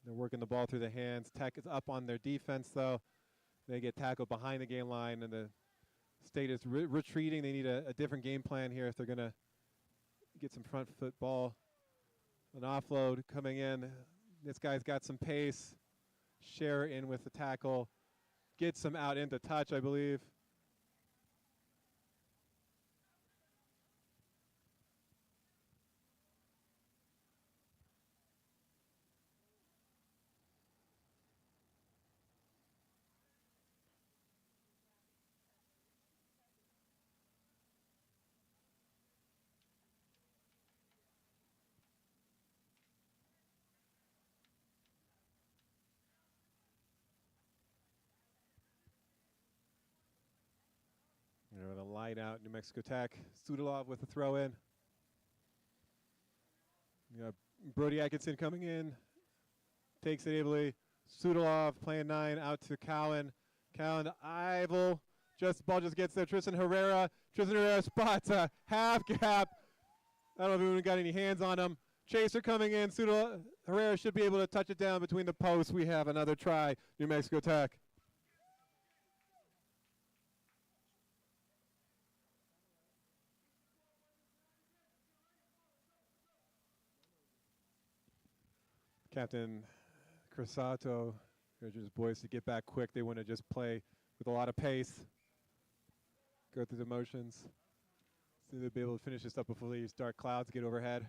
They're working the ball through the hands. Tech is up on their defense, though. They get tackled behind the game line, and the State is retreating. They need a different game plan here if they're going to get some front foot ball. An offload coming in. This guy's got some pace. Share in with the tackle. Gets him out into touch, I believe. They're going to line out New Mexico Tech. Sudolov with the throw in. You got Brody Atkinson coming in. Takes it ably. Sudolov playing 9 out to Cowan. Cowan to Ivel. Ball just gets there. Tristan Herrera. Tristan Herrera spots a half gap. I don't know if anyone got any hands on him. Chaser coming in. Herrera should be able to touch it down between the posts. We have another try. New Mexico Tech. Captain Crisato urges his boys to get back quick. They want to just play with a lot of pace, go through the motions. So they'll be able to finish this up before these dark clouds get overhead.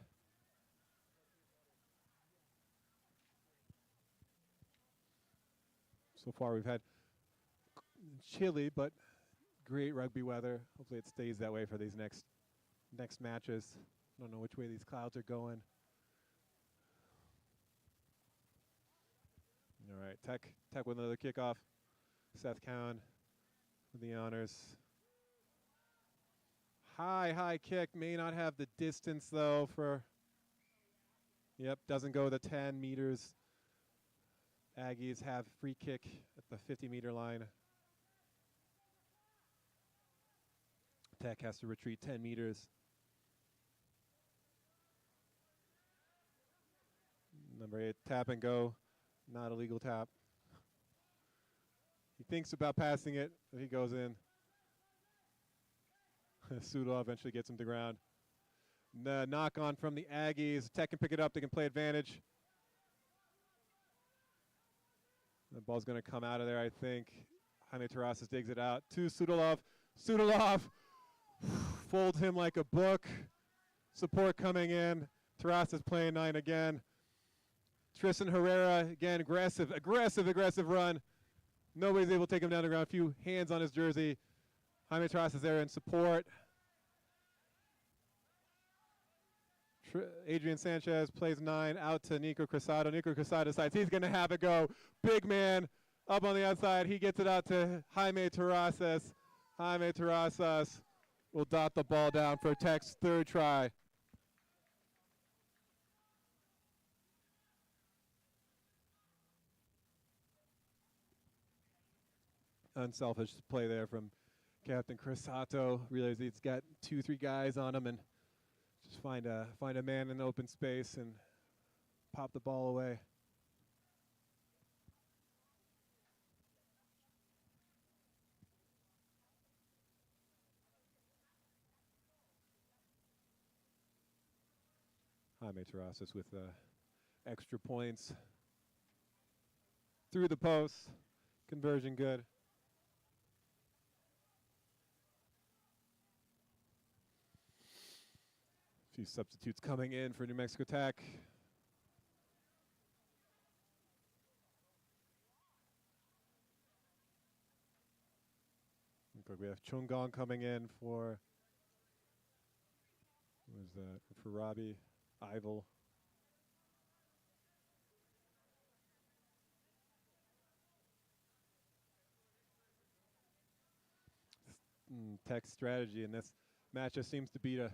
So far we've had chilly but great rugby weather. Hopefully it stays that way for these next matches. I don't know which way these clouds are going. All right, Tech with another kickoff. Seth Cowan with the honors. High kick. May not have the distance, though, for... Yep, doesn't go the 10 meters. Aggies have free kick at the 50-meter line. Tech has to retreat 10 meters. Number 8, tap and go. Not a legal tap. He thinks about passing it, but he goes in. Sudolov eventually gets him to ground. The knock on from the Aggies. Tech can pick it up. They can play advantage. The ball's going to come out of there, I think. Jaime Terrazas digs it out to Sudolov. Sudolov folds him like a book. Support coming in. Terrazas playing 9 again. Tristan Herrera, again, aggressive run. Nobody's able to take him down the ground. A few hands on his jersey. Jaime Terrazas there in support. Adrian Sanchez plays 9 out to Nico Cruzado. Nico Cruzado decides he's going to have it go. Big man up on the outside. He gets it out to Jaime Terrazas. Jaime Terrazas will dot the ball down for Tech's 3rd try. Unselfish play there from Captain Crisato. Realized he's got 2-3 guys on him and just find a man in the open space and pop the ball away. Jaime Terrazas with extra points. Through the post. Conversion good. Few substitutes coming in for New Mexico Tech. Looks like we have Chungong coming in for, what was that, for Robbie Ivel. Tech's strategy in this match just seems to be to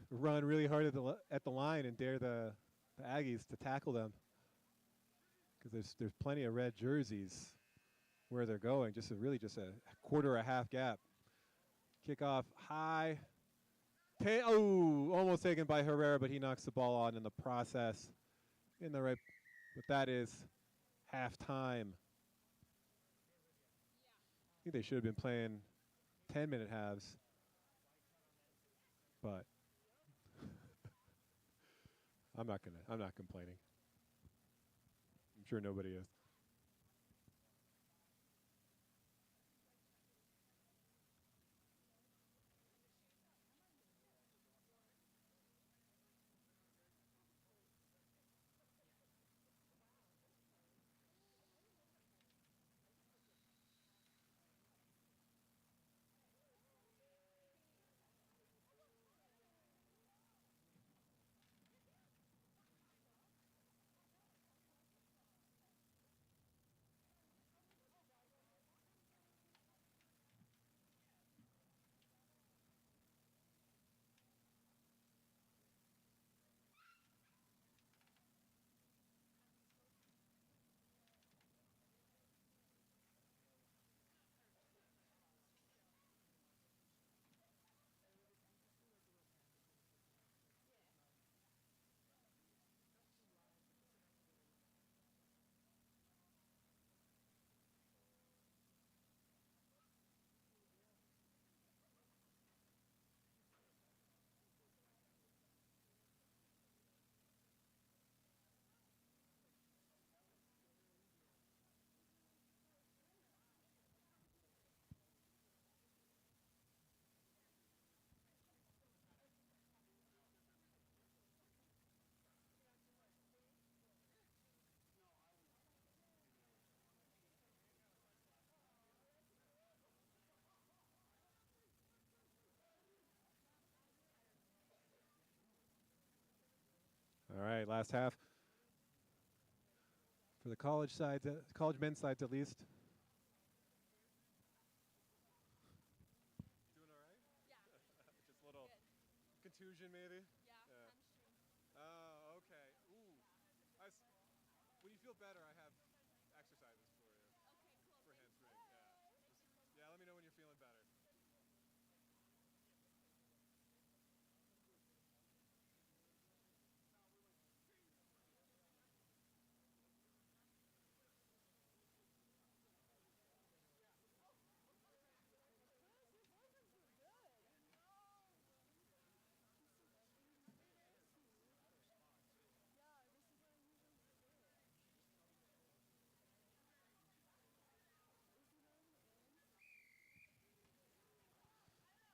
run really hard at the line and dare the Aggies to tackle them, because there's plenty of red jerseys where they're going. Just a quarter or a half gap. Kickoff high. Almost taken by Herrera, but he knocks the ball on in the process. In the right But that is halftime. I think they should have been playing 10-minute halves, but I'm not complaining. I'm sure nobody is. All right, last half for the college sides, college men's sides at least. Doing all right? Just a little contusion, maybe. Oh, okay. Ooh, when you feel better, I have exercises for you for hamstring. Yeah, let me know when you're feeling better.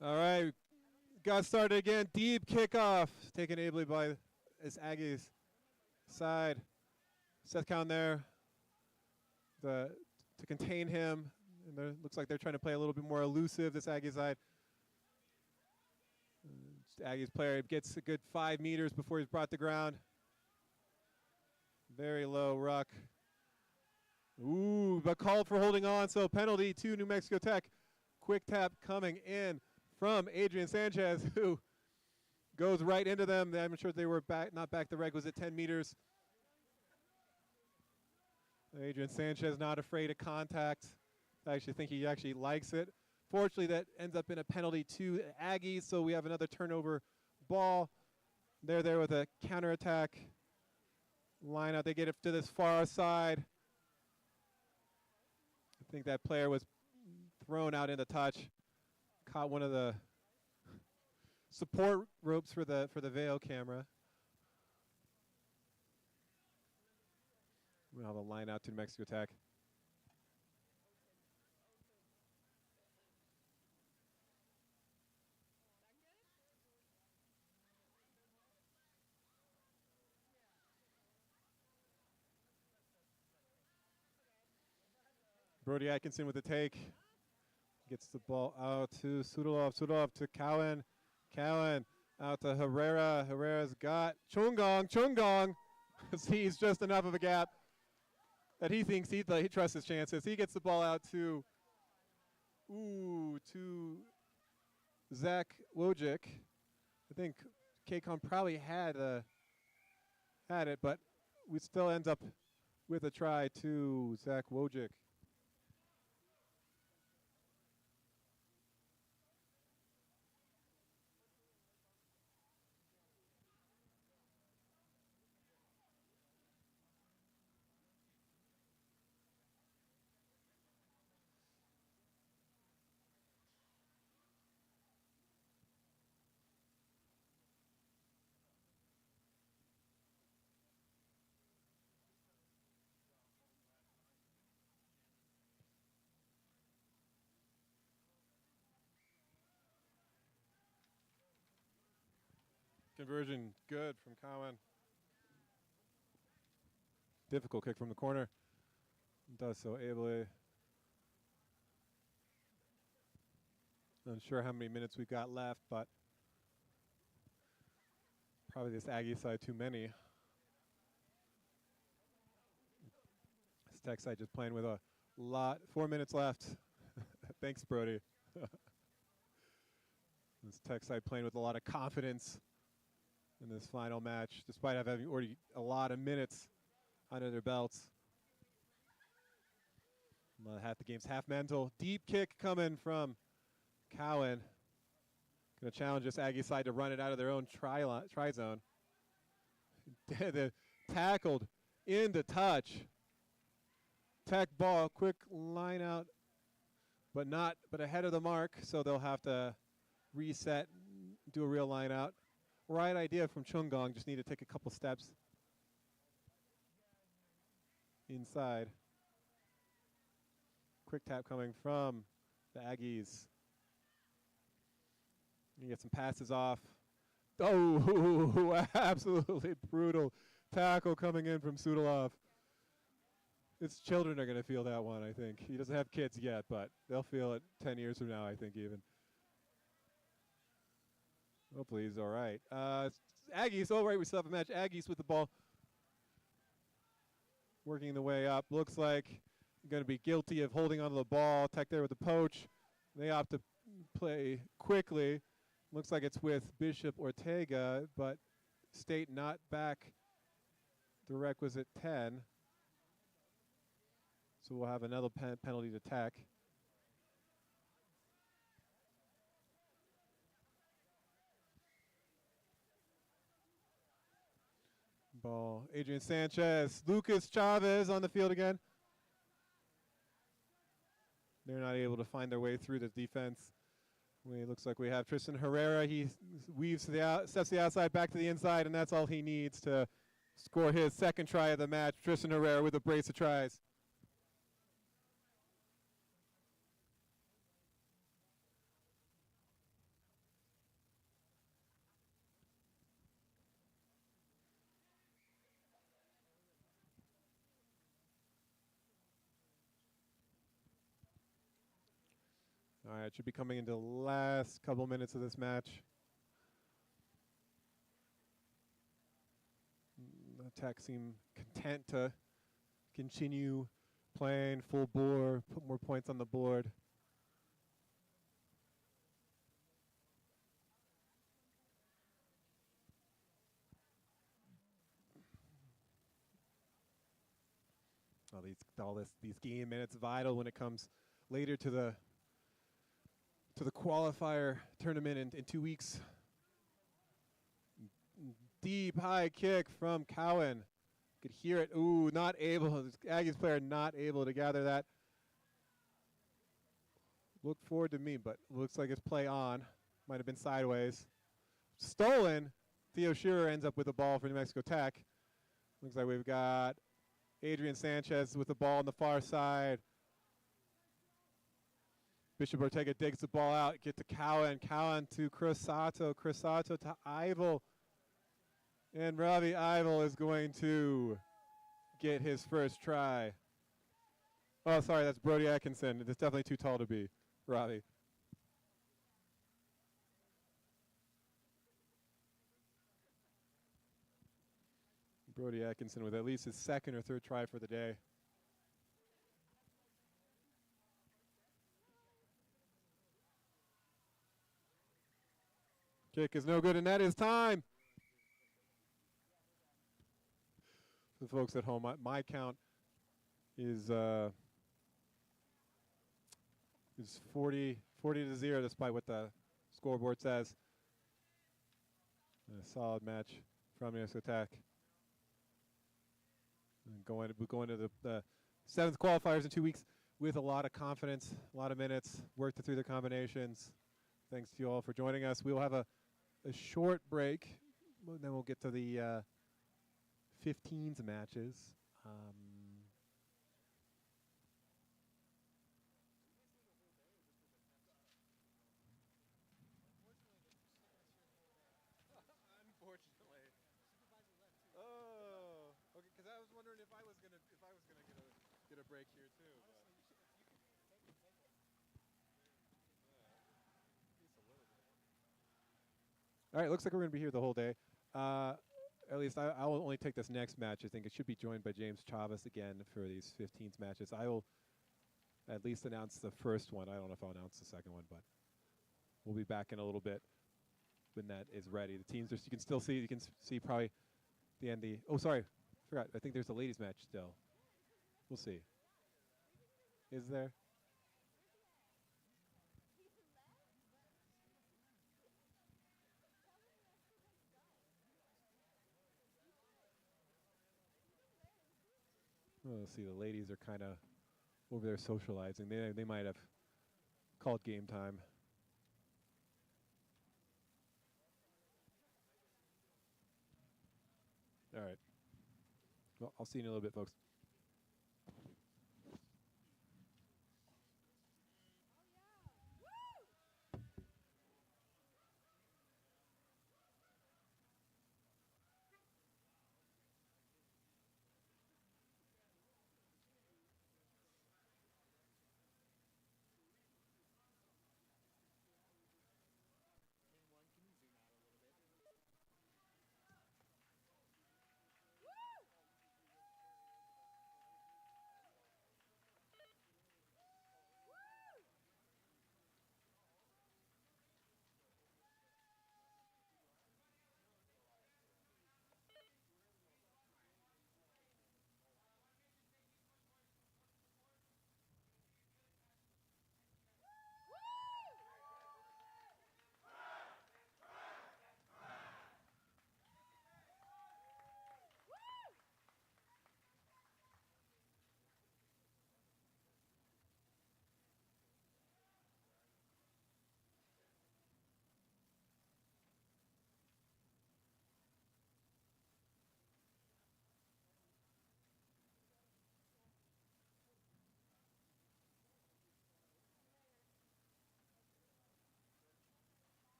All right, got started again. Deep kickoff, taken ably by his Aggies side. Set count there to contain him. And there looks like they're trying to play a little bit more elusive, this Aggie side. Aggies player gets a good 5 meters before he's brought to ground. Very low ruck. Ooh, but called for holding on, so penalty to New Mexico Tech. Quick tap coming in from Adrian Sanchez, who goes right into them. I'm sure they were not back the requisite 10 meters. Adrian Sanchez not afraid of contact. I actually think he actually likes it. Fortunately, that ends up in a penalty to Aggies, so we have another turnover ball. They're there with a counterattack. Line out, they get it to this far side. I think that player was thrown out into touch. Caught one of the support ropes for the Vail camera. We'll have a line out to New Mexico Tech. Brody Atkinson with the take. Gets the ball out to Sudolov. Sudolov to Cowan. Cowan out to Herrera. Herrera's got Chungong. Chungong sees just enough of a gap that he thinks he trusts his chances. He gets the ball out to Zach Wojcik. I think KCOM probably had it, but we still end up with a try to Zach Wojcik. Conversion good from Cowan. Difficult kick from the corner. Does so ably. Unsure how many minutes we've got left, but probably this Aggie side too many. This Tech side just playing with a lot. 4 minutes left. Thanks, Brody. This Tech side playing with a lot of confidence in this final match, despite having already a lot of minutes under their belts. Half the game's half mental. Deep kick coming from Cowan. Going to challenge this Aggie side to run it out of their own try zone. Tackled into touch. Tech ball, quick line out, but ahead of the mark, so they'll have to reset, do a real line out. Right idea from Chungong, just need to take a couple steps inside. Quick tap coming from the Aggies. You get some passes off. Oh, absolutely brutal tackle coming in from Sudolov. His children are going to feel that one, I think. He doesn't have kids yet, but they'll feel it 10 years from now, I think, even. Hopefully he's all right. Aggies, all right, we still have a match. Aggies with the ball. Working the way up. Looks like going to be guilty of holding onto the ball. Tech there with the poach. They opt to play quickly. Looks like it's with Bishop Ortega, but State not back the requisite 10. So we'll have another penalty to Tech. Ball, Adrian Sanchez, Lucas Chavez on the field again. They're not able to find their way through the defense. It looks like we have Tristan Herrera. He weaves to the steps to the outside, back to the inside, and that's all he needs to score his second try of the match. Tristan Herrera with a brace of tries. All right, should be coming into the last couple minutes of this match. Tech seem content to continue playing full bore, put more points on the board. These game minutes vital when it comes later to the qualifier tournament in 2 weeks. Deep high kick from Cowan. Could hear it. Ooh, not able. Aggies player not able to gather that. Look forward to me, but looks like it's play on. Might have been sideways. Stolen. Theo Shearer ends up with the ball for New Mexico Tech. Looks like we've got Adrian Sanchez with the ball on the far side. Bishop Ortega digs the ball out, get to Cowan. Cowan to Crisato. Crisato to Ivel. And Robbie Ivel is going to get his first try. Oh, sorry, that's Brody Atkinson. It's definitely too tall to be Robbie. Brody Atkinson with at least his second or third try for the day. Kick is no good, and that is time. For the folks at home, my count is 40 to 0, despite what the scoreboard says. A solid match from New Mexico Tech. And going to the 7th qualifiers in 2 weeks with a lot of confidence, a lot of minutes, worked through the combinations. Thanks to you all for joining us. We will have a short break, then we'll get to the 15s matches. get a break here too. All right, looks like we're going to be here the whole day. At least I will only take this next match. I think it should be joined by James Chavez again for these 15th matches. I will at least announce the first one. I don't know if I'll announce the second one, but we'll be back in a little bit when that is ready. The teams are, you can still see, you can see probably the end. Oh, sorry, forgot. I think there's a ladies match still. We'll see. Is there? Oh, let's see. The ladies are kind of over there socializing. They might have called game time. All right. Well, I'll see you in a little bit, folks.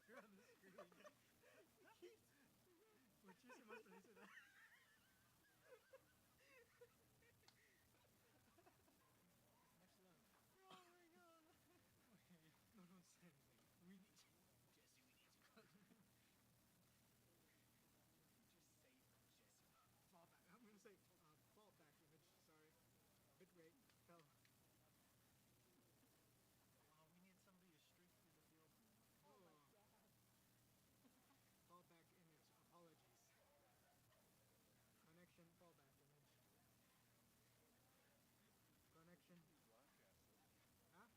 You're on the screen. Muchísimas felicidades. Much love. Oh my god. Okay. No, don't say anything. We need you. Jesse, we need you. Just say Jesse. Fallback. I'm gonna say fallback image. Sorry. Bitrate fell. Oh, we need somebody to streak through the field. Oh my god. Fallback image. Apologies. Connection. Fallback image. Connection. Huh?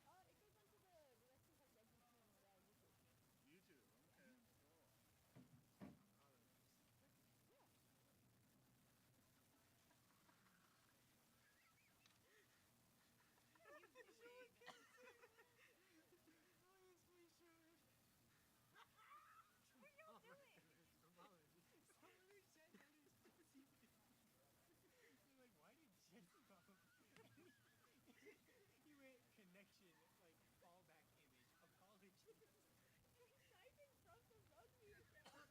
It goes onto the directions like NMT YouTube. YouTube, okay. Cool. Yeah. What are y'all doing? Somebody said that is Jesse. You're like, why did Jesse come? You went connection, like fallback image, apology. He's typing from the rugby account.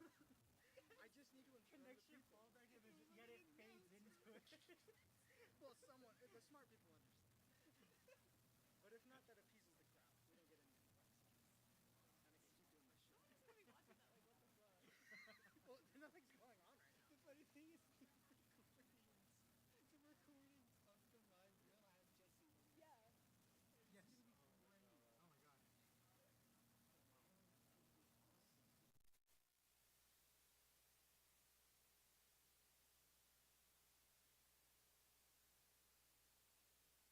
I just need to connection fallback image, yet it fades into it. Well, the smart people understand. But if not, that appeases the crowd. We don't get any advice. And I can keep doing my show. He's gonna be watching that like, what the fuck? Well, nothing's going on right now. The funny thing is, the recordings of the live will have Jesse. Yeah. Yes. It's gonna be great. Oh my god.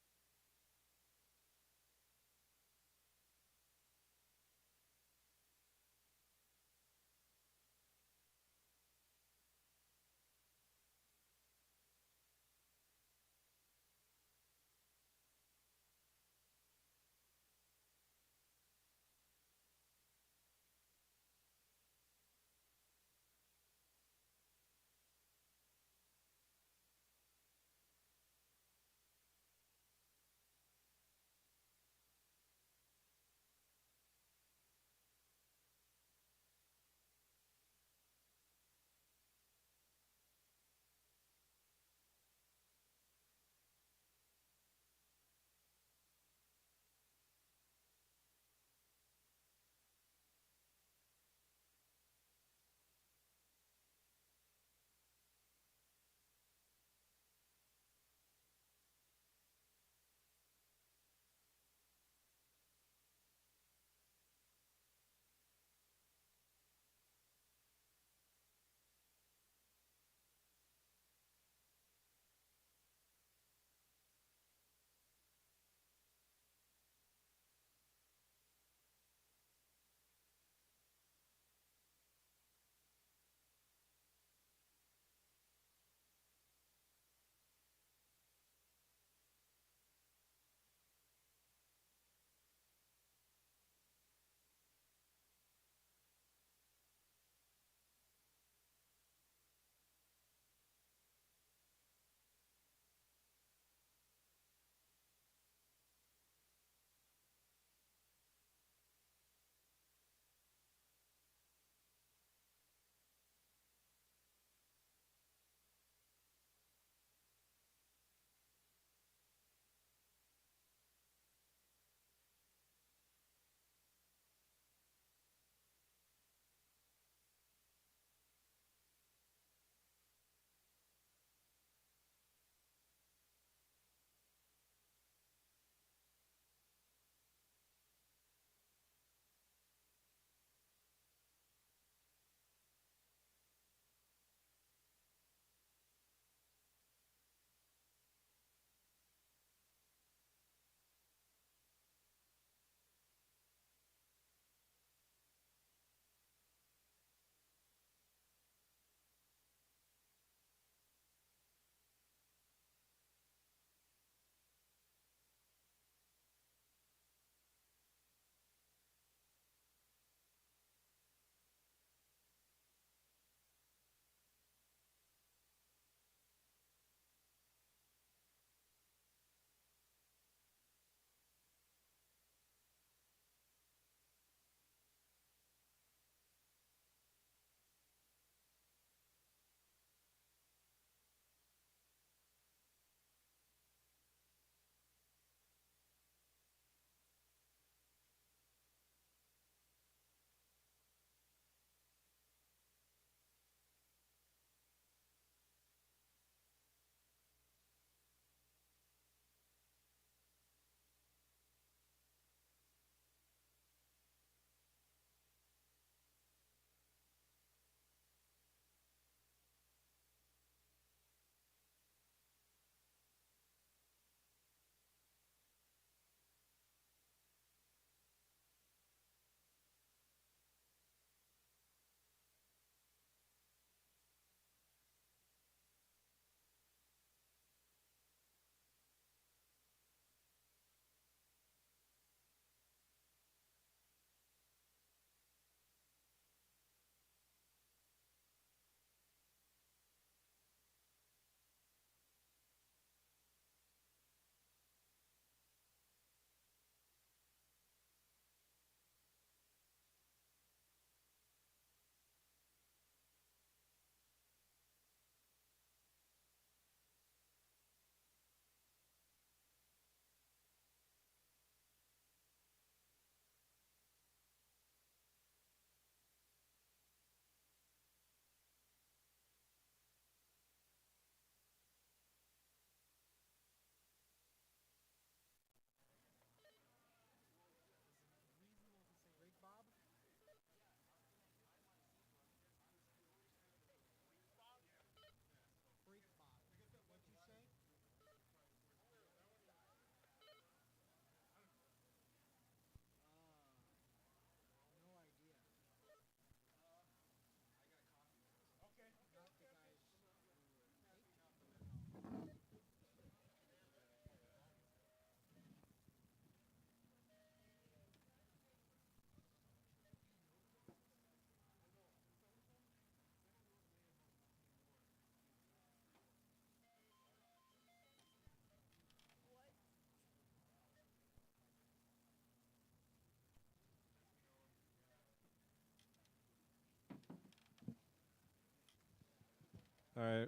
right.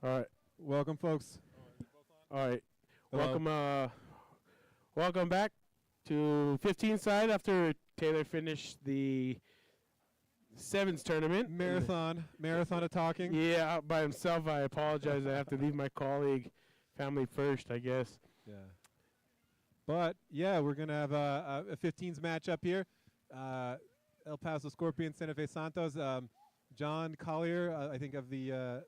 All right. Welcome, folks. All right. Hello. Welcome back to 15 side after Taylor finished the sevens tournament. Marathon of talking. Yeah, out by himself. I apologize. I have to leave my colleague, family first, I guess. Yeah. But yeah, we're gonna have a 15s match up here. El Paso Scorpions, Santa Fe Santos. John Collier, I think of the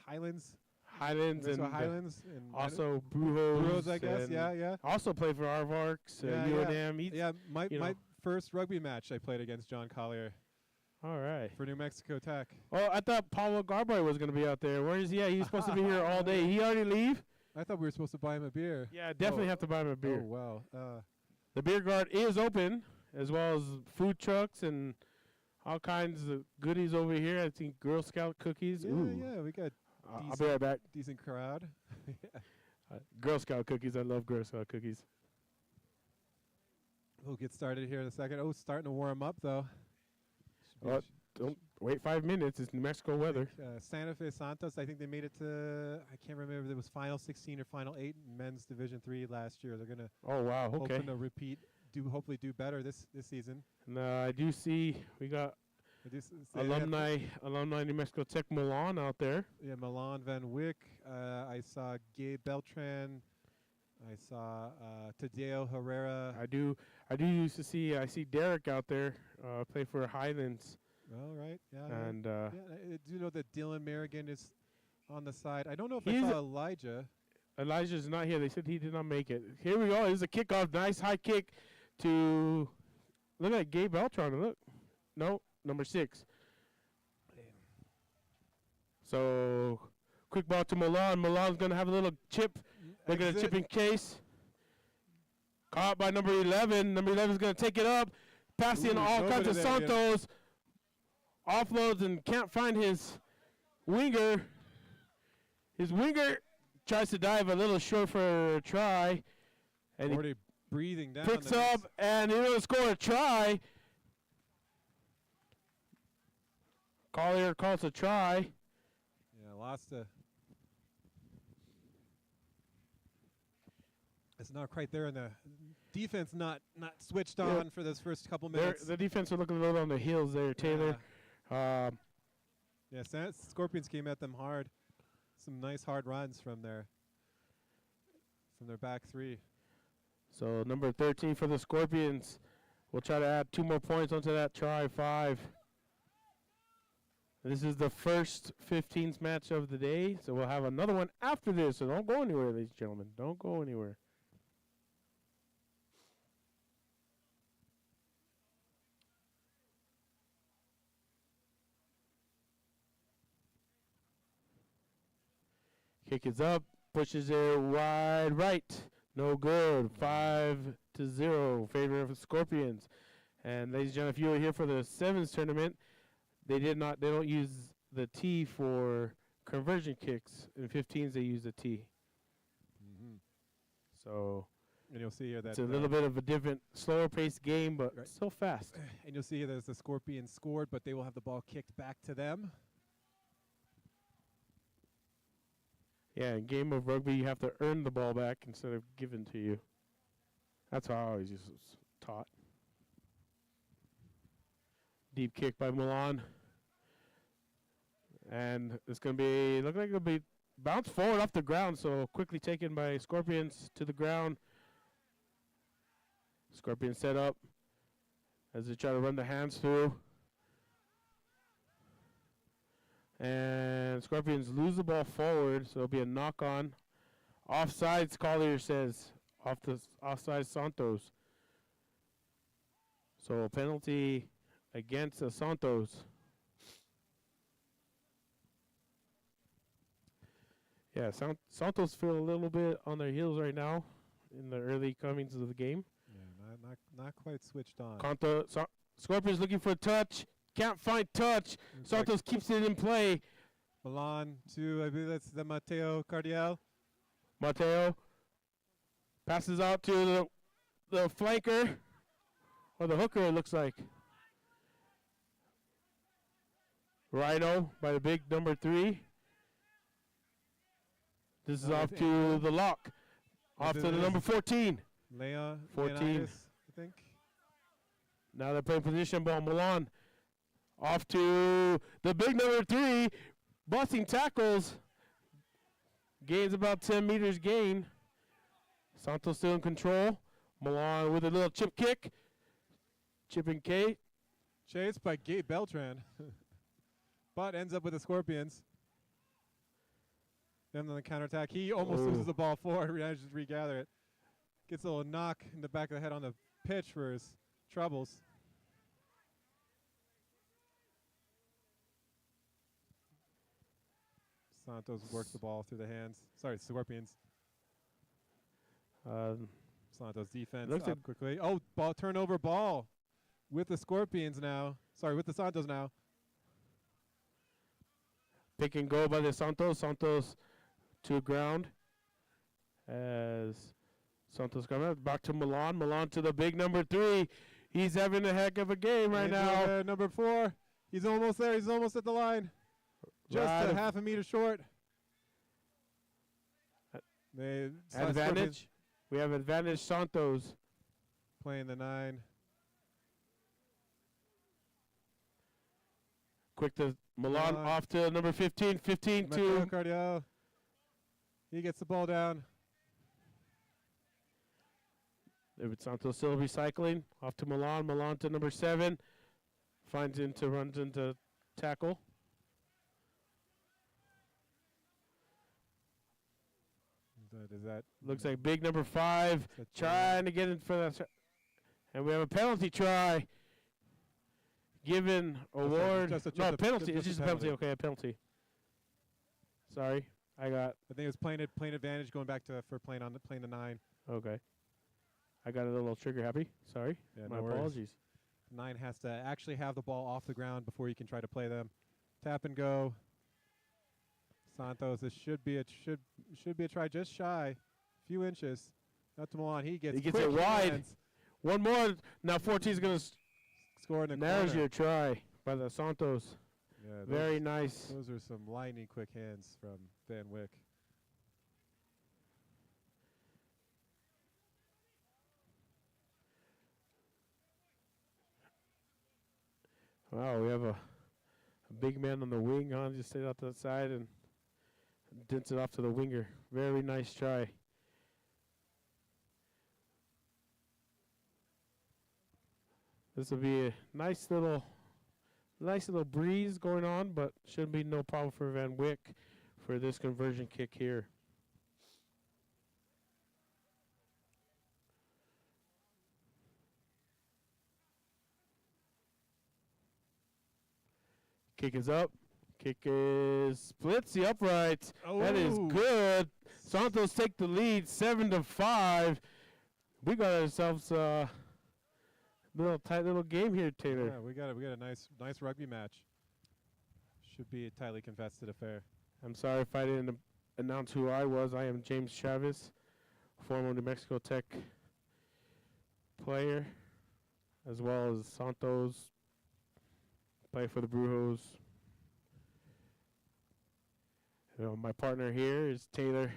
Highlands. Highlands and Highlands and also Brujos, I guess. Yeah. Also played for Arvarks, Yeah, UNM. Yeah, my you know. first rugby match I played against John Collier All right. for New Mexico Tech. Oh, I thought Paulo Garboy was going to be out there. Where is he at? He's supposed to be here all day. He already leave? I thought we were supposed to buy him a beer. Yeah, definitely have to buy him a beer. Oh, wow. The beer garden is open, as well as food trucks and all kinds of goodies over here. I think Girl Scout cookies. Ooh. Yeah, we got I'll be right back. decent crowd. Girl Scout cookies. I love Girl Scout cookies. We'll get started here in a second. Oh, starting to warm up, though. Don't wait 5 minutes. It's New Mexico weather. Santa Fe Santos, I think they made it to, I can't remember if it was Final 16 or Final 8 in Men's Division 3 last year. They're going to Oh, wow. Okay. hoping to repeat, hopefully do better this season. And I do see we got alumni New Mexico Tech Milan out there. Yeah, Milan Van Wyck. I saw Gabe Beltran. I saw Tadeo Herrera. I do used to see. I see Derek out there play for Highlands. All right. Yeah. And yeah, I do know that Dylan Merrigan is on the side. I don't know if I He's saw Elijah. Elijah's not here. They said he did not make it. Here we go. There's a kickoff. Nice high kick to look at Gabe Beltran. Look, no, number 6. So quick ball to Milan. Milan's gonna have a little chip. They're going to chip in case. Caught by number 11. Number 11 is going to take it up. Passing all kinds of Santos. Offloads and can't find his winger. His winger tries to dive a little short for a try. And already breathing down. Picks up and he's going to score a try. Collier calls a try. Yeah, lost a. It's not quite there, and the defense not switched on for those first couple minutes. The defense are looking a little on the heels there, Taylor. Yeah, Scorpions came at them hard. Some nice hard runs from their back three. So number 13 for the Scorpions. We'll try to add 2 more points onto that try 5. This is the first 15s match of the day, so we'll have another one after this. So don't go anywhere, ladies and gentlemen. Don't go anywhere. Kick is up, pushes it wide right. No good. 5-0, favor of the Scorpions. And ladies and gentlemen, if you were here for the sevens tournament, they don't use the T for conversion kicks. In 15s, they use the T. Mm-hmm. So and you'll see here that it's a little bit of a different, slower paced game, but still fast. And you'll see here that the Scorpions scored, but they will have the ball kicked back to them. Yeah, in game of rugby, you have to earn the ball back instead of given to you. That's how I always was taught. Deep kick by Milan. And it's going to be, look like it'll be bounced forward off the ground, so quickly taken by Scorpions to the ground. Scorpions set up as they try to run the hands through. And Scorpions lose the ball forward, so it'll be a knock-on. Offsides, Collier says. Offside Santos. So a penalty against Santos. Yeah, Santos feel a little bit on their heels right now in the early comings of the game. Yeah, not quite switched on. Scorpions looking for a touch. Can't find touch. Santos keeps it in play. Milan to, I believe that's the Mateo Cardiel. Mateo passes out to the flanker, or the hooker, it looks like. Rhino by the big number 3. This is No, off it's to Angela. the lock. Off Yes, to it the is. number 14. 14. 14. I think. Now they're playing position ball. Milan off to the big number 3. Busting tackles. Gains about 10 meters gain. Santos still in control. Milan with a little chip kick. Chip and K. Chased by Gabe Beltran. But ends up with the Scorpions. Them on the counterattack. He almost loses Ooh. the ball forward. Manages to regather it. Gets a little knock in the back of the head on the pitch for his troubles. Santos works the ball through the hands. Sorry, Scorpions. Santos defense Looks up like- quickly. Oh, ball turnover ball with the Scorpions now. Sorry, with the Santos now. Pick and go by the Santos. Santos to ground. As Santos comes out. Back to Milan. Milan to the big number 3. He's having a heck of a game right now. Number 4. He's almost there. He's almost at the line. Just Right a of- half a meter short. Scorpions Advantage. We have advantage Santos. playing the 9. Quick to Milan Milan. off to number 15. 15 Matteo to Cardial. He gets the ball down. Santos still recycling. Off to Milan. Milan to number 7. Runs into tackle. Is that Looks like big number 5 is that trying to get in for that. And we have a penalty try. Given award. just a No, penalty. just It's a just a penalty. penalty. Okay, a penalty. Sorry. I got. I think it was playing advantage going back to for playing the 9. Okay. I got a little trigger happy. Sorry. Yeah, My no worries. apologies. 9 has to actually have the ball off the ground before you can try to play them. Tap and go. Santos, this should be a try just shy, few inches. Out to Milan, he gets He gets quick it wide. hands. One more. Now 14 is going to. Score in the There's corner. your try by the Santos. Yeah, Very nice. Those are some lightning quick hands from Van Wyck. Wow, we have a big man on the wing. Just stayed out to the side and dents it off to the winger. Very nice try. This will be a nice little breeze going on, but shouldn't be no problem for Van Wyck for this conversion kick here. Kick is up. Kick is splits the uprights. That is Oh. good. Santos take the lead, 7-5. We got ourselves a tight little game here, Taylor. Yeah, we got a nice rugby match. Should be a tightly contested affair. I'm sorry if I didn't announce who I was. I am James Chavez, former New Mexico Tech player, as well as Santos, play for the Brujos. My partner here is Taylor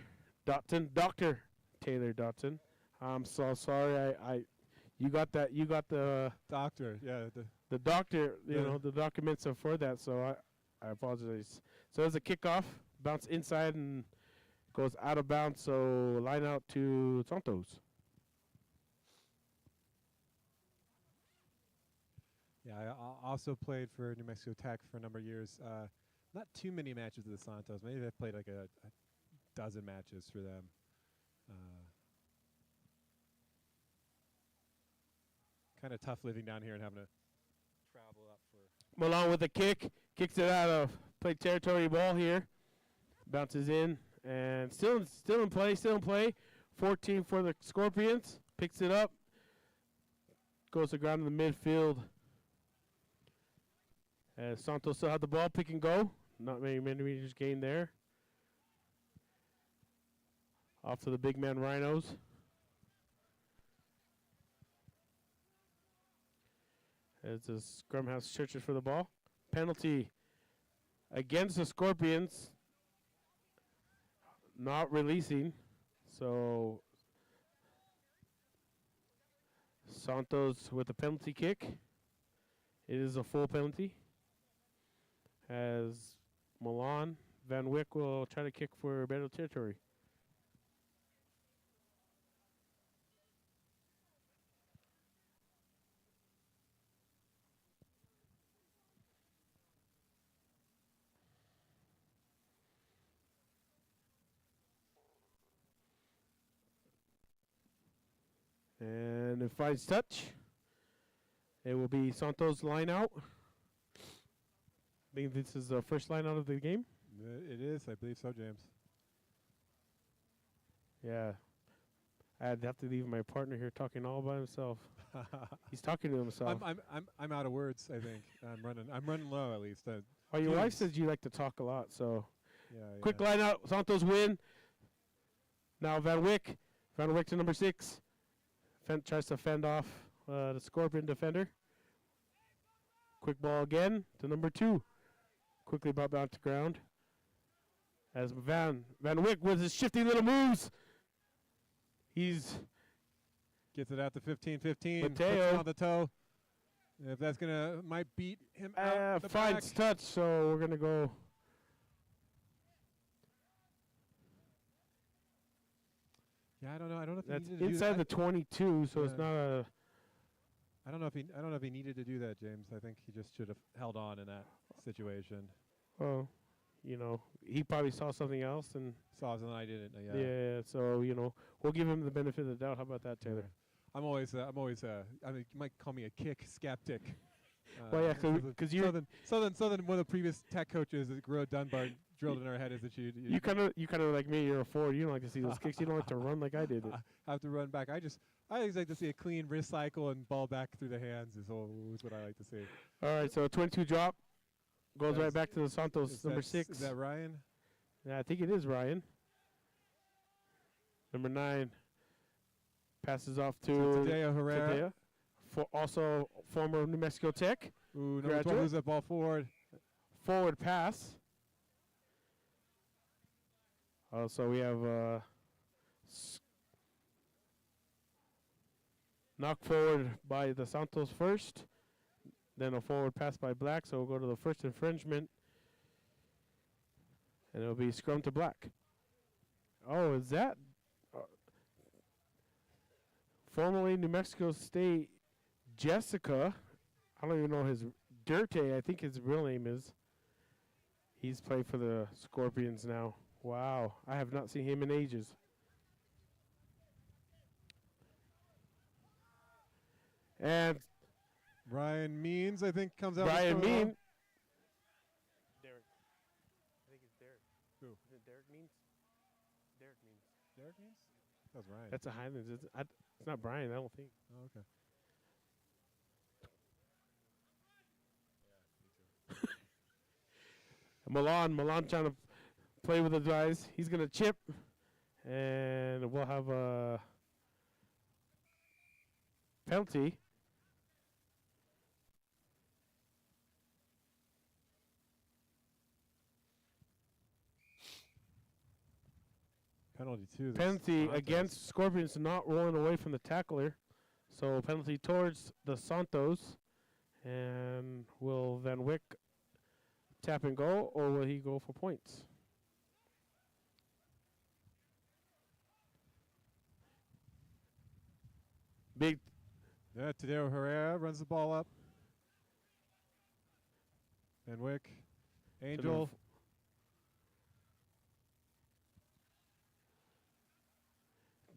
Dotson, Dr. Taylor Dotson. I'm so sorry. You got the Doctor, yeah. the doctor, Yeah. the documents are for that, so I apologize. So it's a kickoff, bounce inside and goes out of bounds, so line out to Santos. Yeah, I also played for New Mexico Tech for a number of years. Not too many matches with the Santos. Maybe I've played like a dozen matches for them. Kind of tough living down here and having to travel up for. Milan with a kick, kicks it out of play territory ball here, bounces in and still in play. 14 for the Scorpions, picks it up, goes to ground in the midfield. As Santos still had the ball, pick and go. Not many meters gained there. Off to the big man Rhinos. As the scrum house searches for the ball. Penalty against the Scorpions. not releasing. So Santos with a penalty kick. It is a full penalty. As Milan, Van Wyck will try to kick for better territory. And it finds touch. It will be Santos line out. I think this is the first line out of the game. It is, I believe so, James. Yeah. I'd have to leave my partner here talking all by himself. He's talking to himself. I'm out of words. I think I'm running low at least. Oh, your wife Jeez. says you like to talk a lot, so Yeah. quick yeah. line out. Santos win. Now Van Wyck. Van Wyck to number 6. Tries to fend off the Scorpion defender. Quick ball again to number 2. Quickly brought down to ground. As Van Wyck with his shifty little moves. He's Gets it out to 15-15. Puts it Mateo. on the toe. If that's gonna might beat him out the finds back. touch, so we're gonna go. Yeah, I don't know. I don't know if That's he needed to inside do the that. 22, so it's Yeah. not a. I don't know if he needed to do that, James. I think he just should have held on in that situation. Well, you know, he probably saw something else, and Saw something I didn't. yeah. So you know, we'll give him the benefit of the doubt. How about that, Taylor? I'm always. I mean, you might call me a kick skeptic. Well, yeah, because you Southern. One of the previous tech coaches at Gro Dunbar drilled in our head is that you kind of like me. You're a forward. You don't like to see those kicks. You don't like to run like I did. have to run back. I just like to see a clean wrist cycle and ball back through the hands is always what I like to see. All right, so 22 drop goes right back to the Santos Is number that- 6. Is that Ryan? Yeah, I think it is Ryan. Number 9 passes off to Tadeo Herrera. Tadeo, also former New Mexico Tech. Ooh, number 12 Graduate. moves that ball forward. Forward pass. So we have knock forward by the Santos first, then a forward pass by Black. So we'll go to the first infringement, and it'll be scrum to Black. Oh, is that formerly New Mexico State Jessica? I don't even know his Dirte, I think his real name is. He's played for the Scorpions now. Wow, I have not seen him in ages. And Ryan Means, I think, comes out. Brian with the Mean. Derek. I think it's Derek. Who? Is it Derek Means? Derek Means. Derek Means? That's Ryan. That's a Highlands. It's not Brian, I don't think. Oh, okay. Milan trying to play with the guys. He's going to chip. And we'll have a penalty. Penalty too. Penalty against Scorpions not rolling away from the tackler. So penalty towards the Santos. And will Van Wyck tap and go, or will he go for points? Big. Yeah, Tadeo Herrera runs the ball up. Van Wyck. Angel.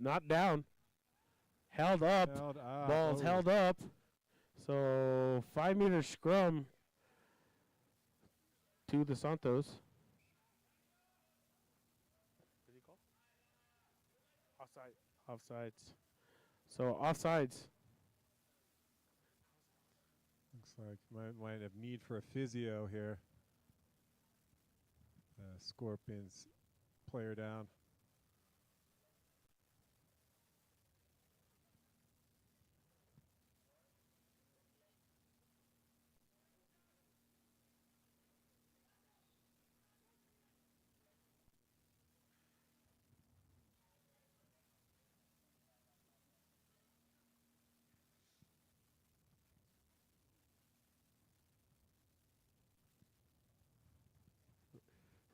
Not down. Held up. Ball's held up. So 5-meter scrum to the Santos. What did he call? Offside. Offsides. So offsides. Looks like might have need for a physio here. Scorpions player down.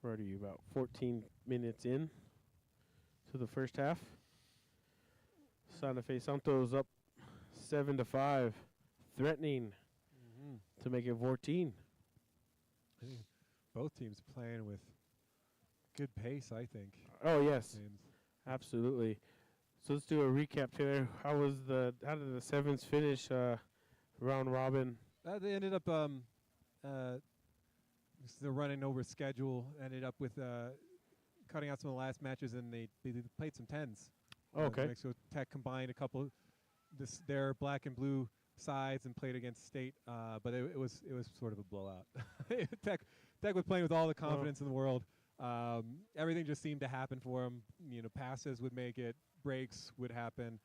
we're already about 14 minutes in to the first half. Santa Fe Santos up 7-5, threatening to make it 14. I think both teams playing with good pace, I think. Oh yes, Teams. absolutely. So let's do a recap, Taylor. How did the sevens finish round robin? They ended up they're running over schedule. Ended up with cutting out some of the last matches, and they played some tens. Okay. Mexico Tech combined a couple their black and blue sides and played against State, but it was sort of a blowout. Tech was playing with all the confidence in the world. Everything just seemed to happen for them. Passes would make it, breaks would happen.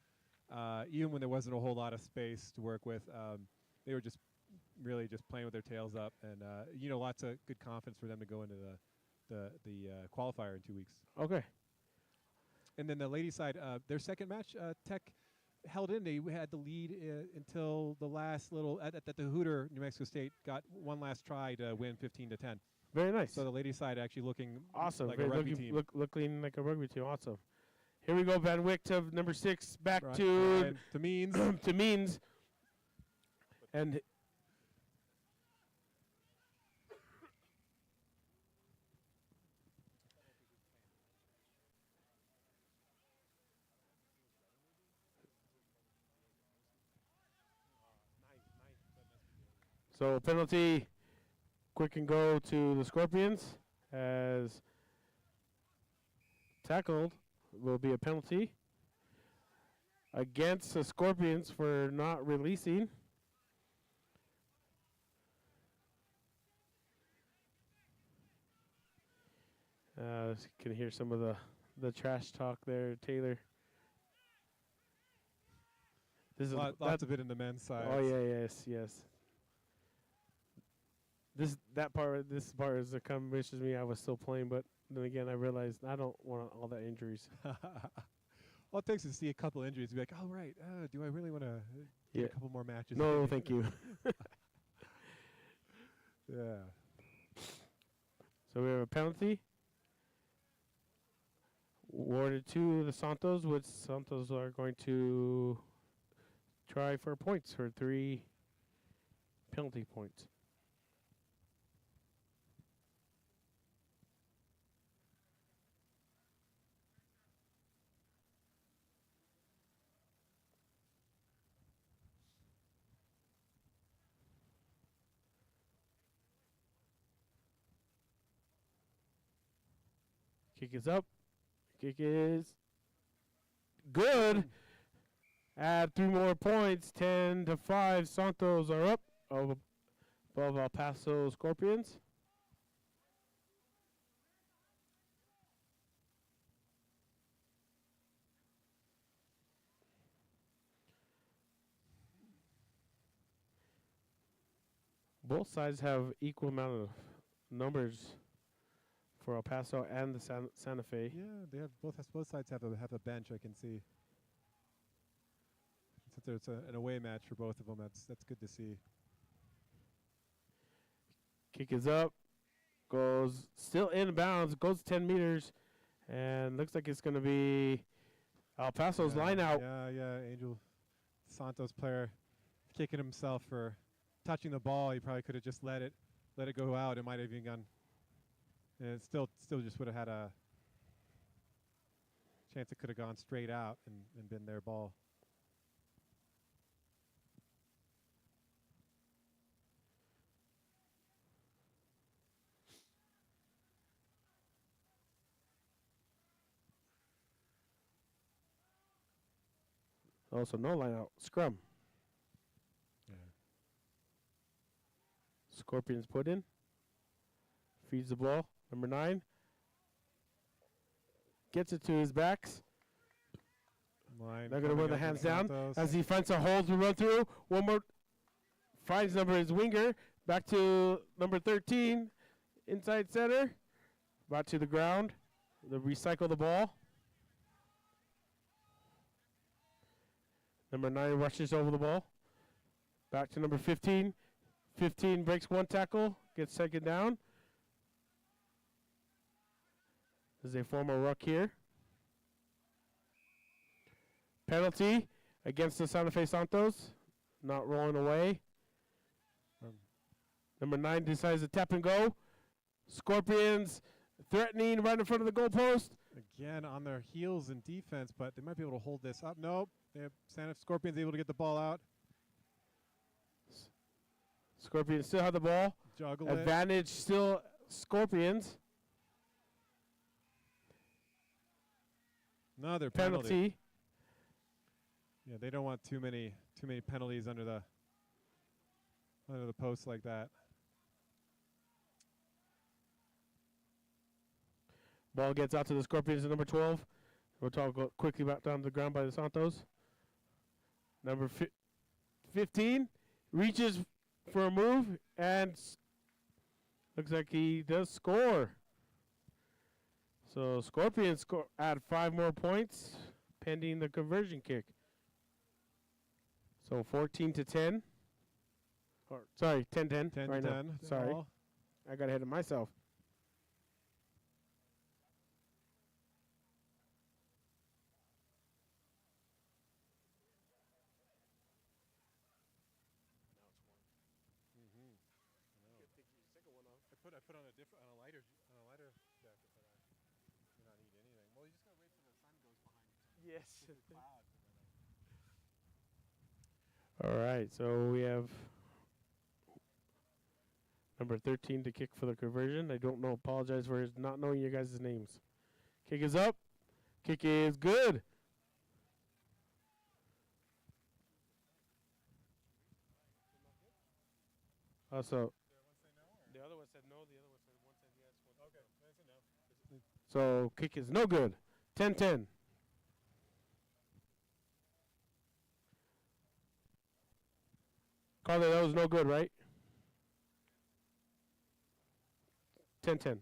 Even when there wasn't a whole lot of space to work with, they were just really just playing with their tails up, and lots of good confidence for them to go into the qualifier in 2 weeks. Okay. And then the ladies' side, their second match, Tech held in. They had the lead until the last little at the Hooter. New Mexico State got one last try to win 15-10. Very nice. So the ladies' side actually looking awesome. like a rugby team. Looking like a rugby team. Awesome. Here we go. Van Wyck to number 6, back Right. to Means. to Means, and so penalty, quick and go to the Scorpions as tackled will be a penalty against the Scorpions for not releasing. Can hear some of the trash talk there, Taylor. This is Lots of it in the men's side. Oh yeah, yes. This part is the come wishes me I was still playing, but then again I realized I don't want all the injuries. All it takes is to see a couple injuries, be like, oh right, do I really want to get a couple more matches? No, thank you. Yeah. So we have a penalty awarded to the Santos, which Santos are going to try for points for 3 penalty points. Kick is up. Kick is good. Add 3 more points. 10-5. Santos are up above El Paso Scorpions. Both sides have equal amount of numbers for El Paso and the Santa Fe. Yeah, they have both sides have a bench. I can see. Since there's an away match for both of them, that's good to see. Kick is up, goes still in bounds, goes 10 meters, and looks like it's going to be El Paso's line out. Yeah. Angel Santos player kicking himself for touching the ball. He probably could have just let it go out. It might have even gone. And it still just would have had a chance. It could have gone straight out and been their ball. Also, no line out. Scrum. Yeah. Scorpions put in. Feeds the ball. Number 9. Gets it to his backs. They're going to run the hands down as he finds a hole to run through. One more. Finds his winger. Back to number 13. Inside center. Brought to the ground. They recycle the ball. Number 9 rushes over the ball. Back to number 15. 15 breaks one tackle. Gets second down. This is a former ruck here. Penalty against the Santa Fe Santos. Not rolling away. Number 9 decides to tap and go. Scorpions threatening right in front of the goalpost. Again on their heels in defense, but they might be able to hold this up. Nope. They have Santa Scorpions able to get the ball out. Scorpions still have the ball. Juggle it. Advantage still Scorpions. Another penalty. Penalty. Yeah, they don't want too many penalties under the post like that. Ball gets out to the Scorpions at number 12. We'll talk quickly back down to the ground by the Santos. Number 15 reaches for a move and looks like he does score. So Scorpions add 5 more points pending the conversion kick. So 14-10. Or sorry, 10-10. 10 right to now. 10. Sorry, Ball. I got ahead of myself. I put on a lighter jacket, but I not eat anything. Well, you just gotta wait till the sun goes behind you. Yes. The clouds. All right, so we have number 13 to kick for the conversion. I don't know. Apologize for not knowing your guys' names. Kick is up. Kick is good. Also, the other one said no. The other one said yes. Okay, that's a no. So kick is no good. 10-10. Carly, that was no good, right? 10-10.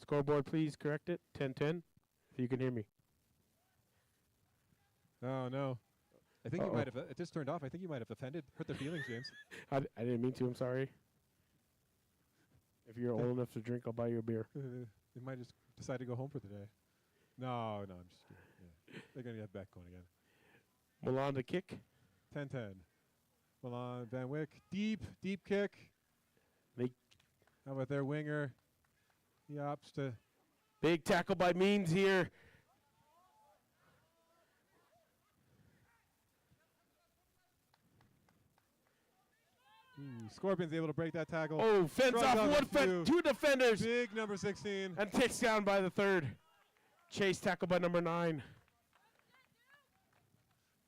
Scoreboard, please correct it. 10-10. If you can hear me. Oh no. I think you Uh-oh. might have. It just turned off. I think you might have hurt their feelings, James. I didn't mean to. I'm sorry. If you're old enough to drink, I'll buy you a beer. They might just decide to go home for the day. No, I'm just kidding. Yeah. They're gonna get back going again. Milan to kick. 10-10. Milan Van Wyck, deep kick. How about their winger? He opts to. Big tackle by Means here. Scorpions able to break that tackle. Oh, fends Throws off out one, a few. 2 defenders, Big number 16. and takes down by the 3rd. Chase tackle by number 9.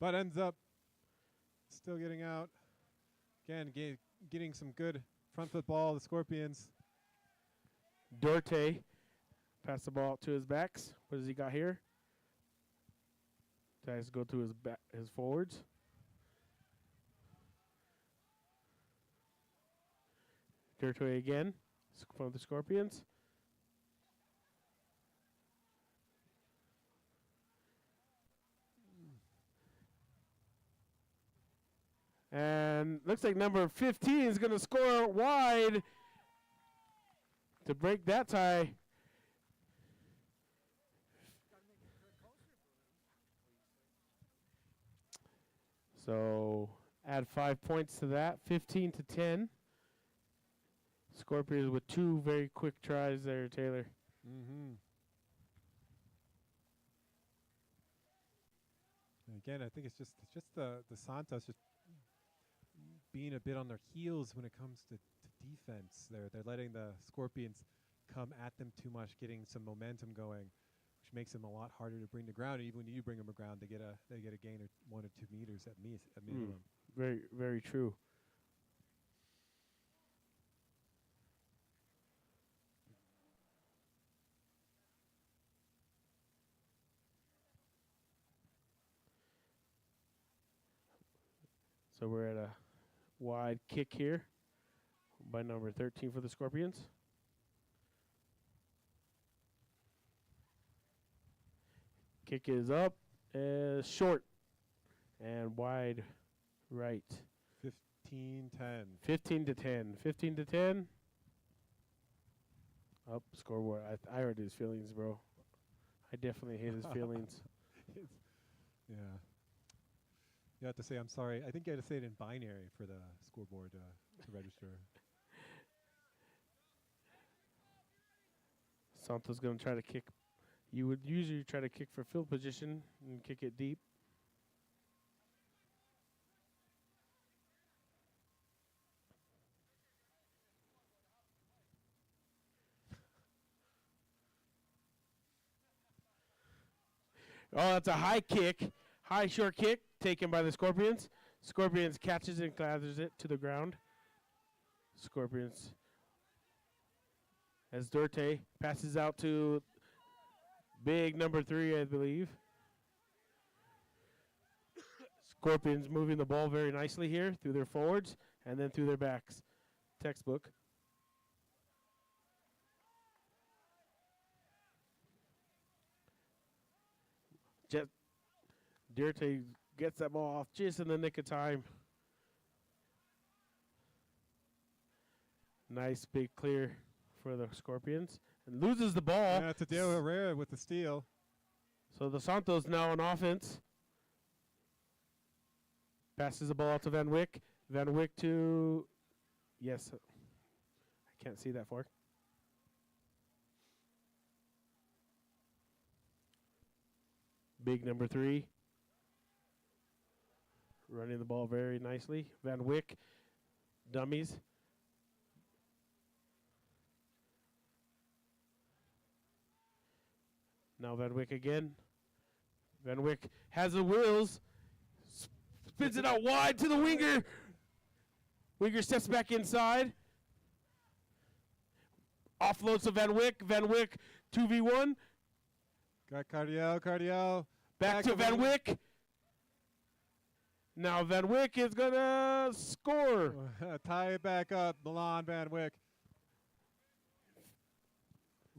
But ends up still getting out. Again, getting some good front foot ball. The Scorpions. Dorte pass the ball to his backs. What does he got here? Tries to go to his forwards. Dorte again from the Scorpions. And looks like number 15 is going to score wide to break that tie. So add 5 points to that, 15-10. Scorpions with 2 very quick tries there, Taylor. Mm-hmm. Again, I think it's just the Santos just being a bit on their heels when it comes to defense. They're letting the Scorpions come at them too much, getting some momentum going, which makes them a lot harder to bring to ground. And even when you bring them aground, they get a gain of 1 or 2 meters at minimum. Very, very true. So we're at a wide kick here by number 13 for the Scorpions. Kick is up, short, and wide right. 15-10. 15-10. 15-10. Up, scoreboard. I hurt his feelings, bro. I definitely hate his feelings. Yeah. You have to say, I'm sorry. I think you have to say it in binary for the scoreboard to register. Santos going to try to kick. You would usually try to kick for field position and kick it deep. Oh, that's a high kick. High short kick taken by the Scorpions. Scorpions catches and gathers it to the ground. Scorpions. As Duarte passes out to big number 3, I believe. Scorpions moving the ball very nicely here through their forwards and then through their backs. Textbook. Duarte gets that ball off just in the nick of time. Nice big clear for the Scorpions. And loses the ball. Yeah, Tadeo Herrera with the steal. So the Santos now on offense. Passes the ball out to Van Wyck. Van Wyck to... Yes. I can't see that far. Big number 3. Running the ball very nicely. Van Wyck. Dummies. Now Van Wyck again. Van Wyck has the wheels. Spins it out wide to the winger. Winger steps back inside. Offloads to Van Wyck. Van Wyck 2v1. Got Cardiel. Back to Van Wyck. Now Van Wyck is going to score. Tie it back up. Milan Van Wyck.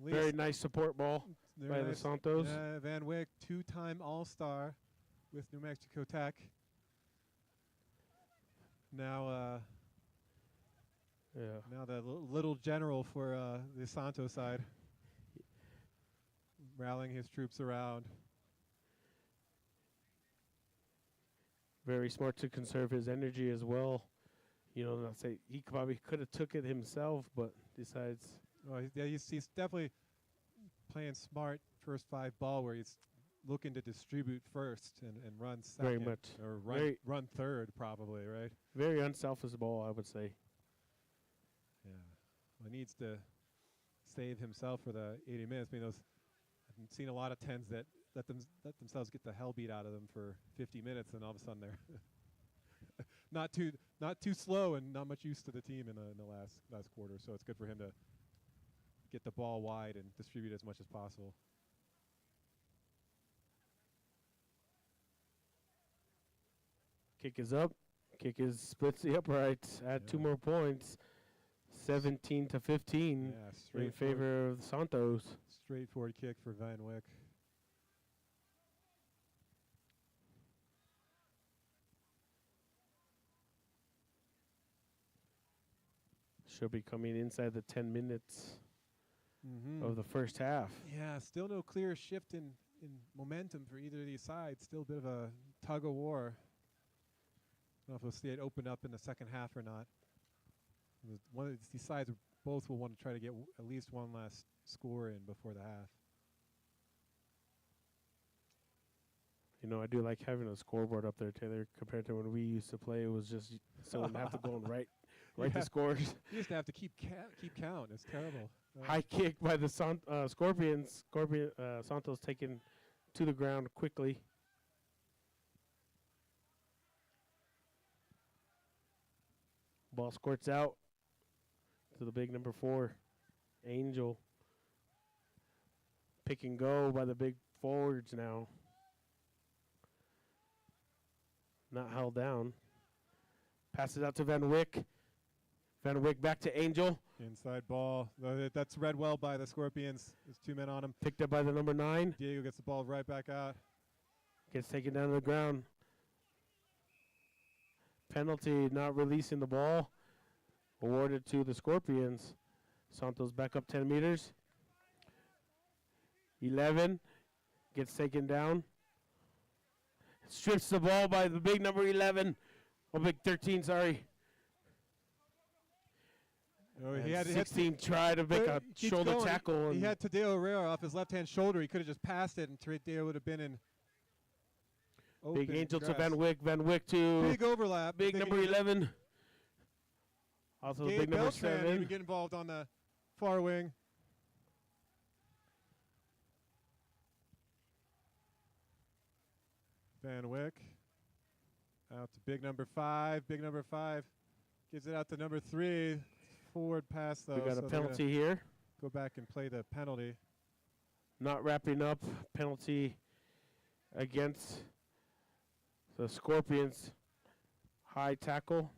Very nice support ball by the Santos. Van Wyck, 2-time All-Star with New Mexico Tech. Now, now the little general for the Santos side, rallying his troops around. Very smart to conserve his energy as well. You know, not say he probably could have took it himself, but decides. Oh, he's definitely playing smart first 5 ball where he's looking to distribute first and run second. Very much. Or run third probably, right? Very unselfish ball, I would say. Yeah. Well, he needs to save himself for the 80 minutes. I mean, I've seen a lot of 10s that let themselves get the hell beat out of them for 50 minutes, and all of a sudden they're not too slow and not much use to the team in the last quarter. So it's good for him to get the ball wide and distribute as much as possible. Kick is up. Kick is splits the uprights. Add 2 more points. 17-15 in favor of the Santos. Straightforward kick for Van Wyck. She'll be coming inside the 10 minutes of the first half. Yeah, still no clear shift in momentum for either of these sides. Still a bit of a tug of war. I don't know if we'll see it open up in the second half or not. One of these sides both will want to try to get at least one last score in before the half. You know, I do like having a scoreboard up there, Taylor, compared to when we used to play. It was just someone have to go and write the scores. You used to have to keep count. It's terrible. High kick by the Scorpions. Santos taken to the ground quickly. Ball squirts out to the big number 4, Angel. Pick and go by the big forwards now. Not held down. Passes out to Van Wyck. Van Wyck back to Angel. Inside ball. That's read well by the Scorpions. There's 2 men on him. Picked up by the number 9. Diego gets the ball right back out. Gets taken down to the ground. Penalty, not releasing the ball. Awarded to the Scorpions. Santos back up 10 meters. 11. Gets taken down. Strips the ball by the big number 11. Oh, big 13, sorry. Oh, And he had 16 tried to make a keeps shoulder going. tackle. He And had Tadeo Herrera off his left-hand shoulder. He could have just passed it, and Tadeo would have been in. big open Angel to grass. Van Wyck. Van Wyck to Big overlap. big Thinking number 11. Also Gabe big number Beltran 7. even get involved on the far wing. Van Wyck out to big number 5. Big number 5 gives it out to number 3. Forward pass though. We got so a they're penalty here. Go back and play the penalty. Not wrapping up. Penalty against the Scorpions. High tackle.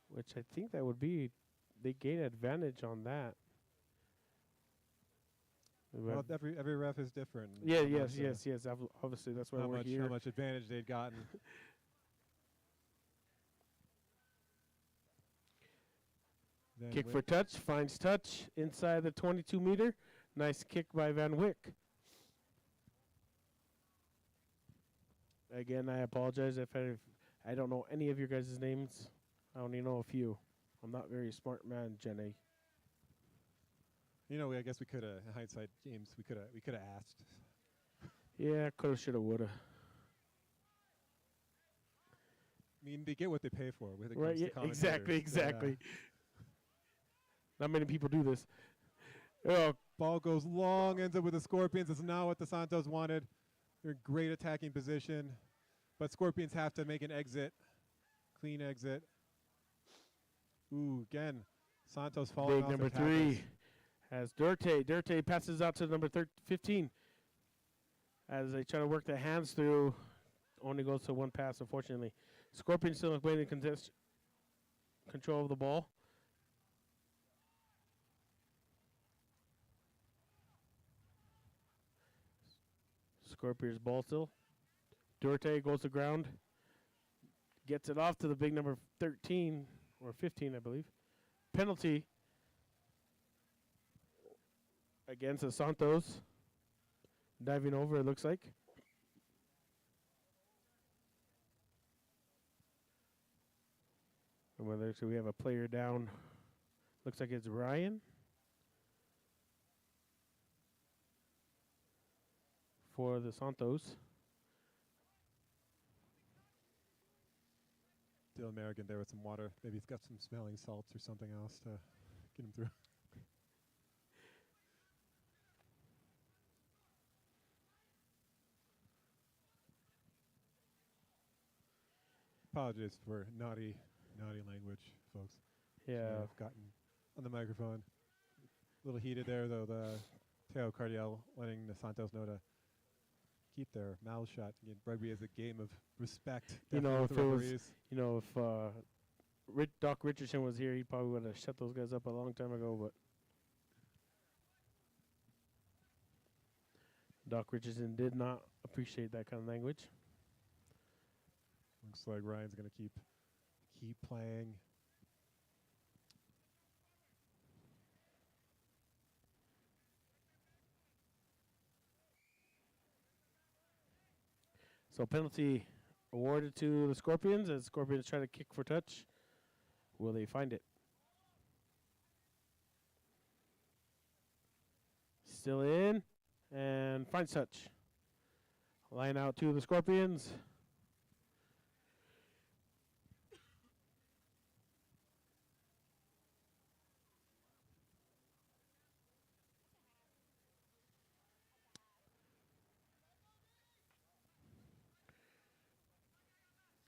Which I think that would be, they gain advantage on that. Well, every ref is different. Yeah, How yes, much, yes, yes. Obviously, that's why How we're much, here. how much advantage they'd gotten. Van Kick Wyck. for touch, finds touch inside the 22-meter. Nice kick by Van Wyck. Again, I apologize if I don't know any of your guys' names. I only know a few. I'm not very smart man, Jenny. You know, I guess we could have, in hindsight, James, we could have asked. Yeah, coulda, shoulda, woulda. I mean, they get what they pay for. When it Right? comes to Yeah, exactly, commentators. exactly. Not many people do this. Oh, Ball goes long, ends up with the Scorpions. It's not what the Santos wanted. They're in great attacking position, but Scorpions have to make an exit, clean exit. Ooh, again, Santos falling big off number the tackles. 3 has Durte. Durte passes out to number 15 as they try to work their hands through. Only goes to one pass, unfortunately. Scorpions still in control of the ball. Scorpions ball still. Durte goes to ground. Gets it off to the big number 13 or 15, I believe. Penalty against the Santos. Diving over, it looks like. And whether so we have a player down. Looks like it's Ryan. For the Santos. Dylan Merrigan there with some water. Maybe he's got some smelling salts or something else to get him through. Apologies for naughty language, folks. Yeah. I've gotten on the microphone. A little heated there, though. The Teo Cardiel letting the Santos know to keep their mouths shut. Again, rugby is a game of respect. You know, definitely if with the it was, referees. you know, if Doc Richardson was here, he probably would have shut those guys up a long time ago. But Doc Richardson did not appreciate that kind of language. Looks like Ryan's going to keep playing. So penalty awarded to the Scorpions as Scorpions try to kick for touch. Will they find it? Still in and finds touch. Line out to the Scorpions.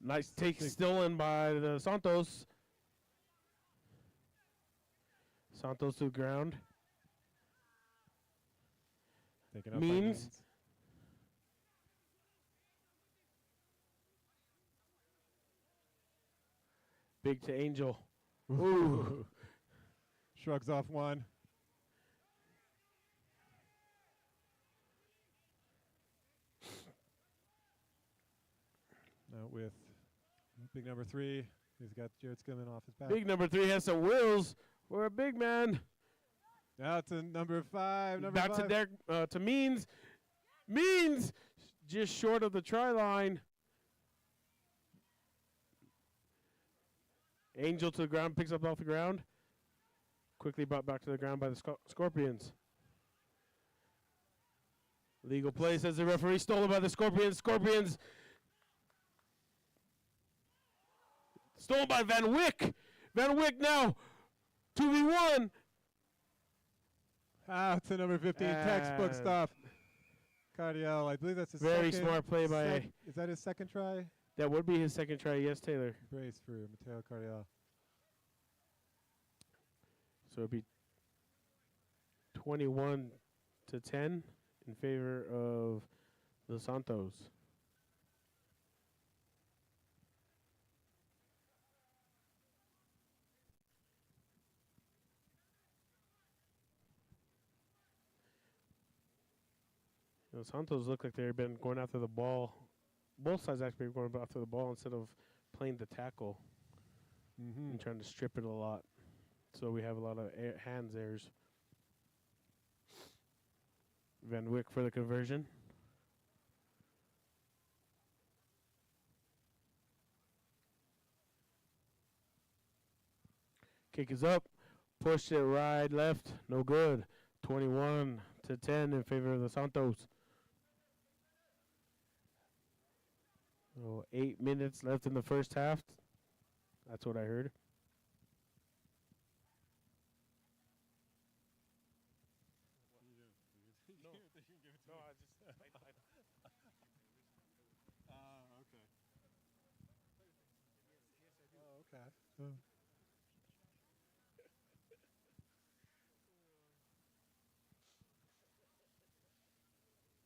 Nice take still in by the Santos. Santos to the ground. Taken up by Means. Big to Angel. Ooh. Shrugs off one. Now with big number 3. He's got Jared Skillman off his back. Big number 3 has some wheels for a big man. Out to number 5. Number Back 5. to Derek, to Means. Means just short of the try line. Angel to the ground, picks up off the ground. Quickly brought back to the ground by the Scorpions. Legal play, says the referee. Stolen by the Scorpions. Scorpions. Stolen by Van Wyck. Van Wyck now. 2v1. Out to number 15. Textbook stuff. Cardiel, I believe that's his Very second. smart play by. Is that his second try? That would be his second try. Yes, Taylor. Brace for Mateo Cardiel. So it'd be 21-10 in favor of the Santos. The Santos look like they've been going after the ball. Both sides actually going after the ball instead of playing the tackle and trying to strip it a lot. So we have a lot of hands errors. Van Wyck for the conversion. Kick is up. Pushed it right, left. No good. 21-10 in favor of the Santos. So 8 minutes left in the first half. That's what I heard. Okay. Oh, okay.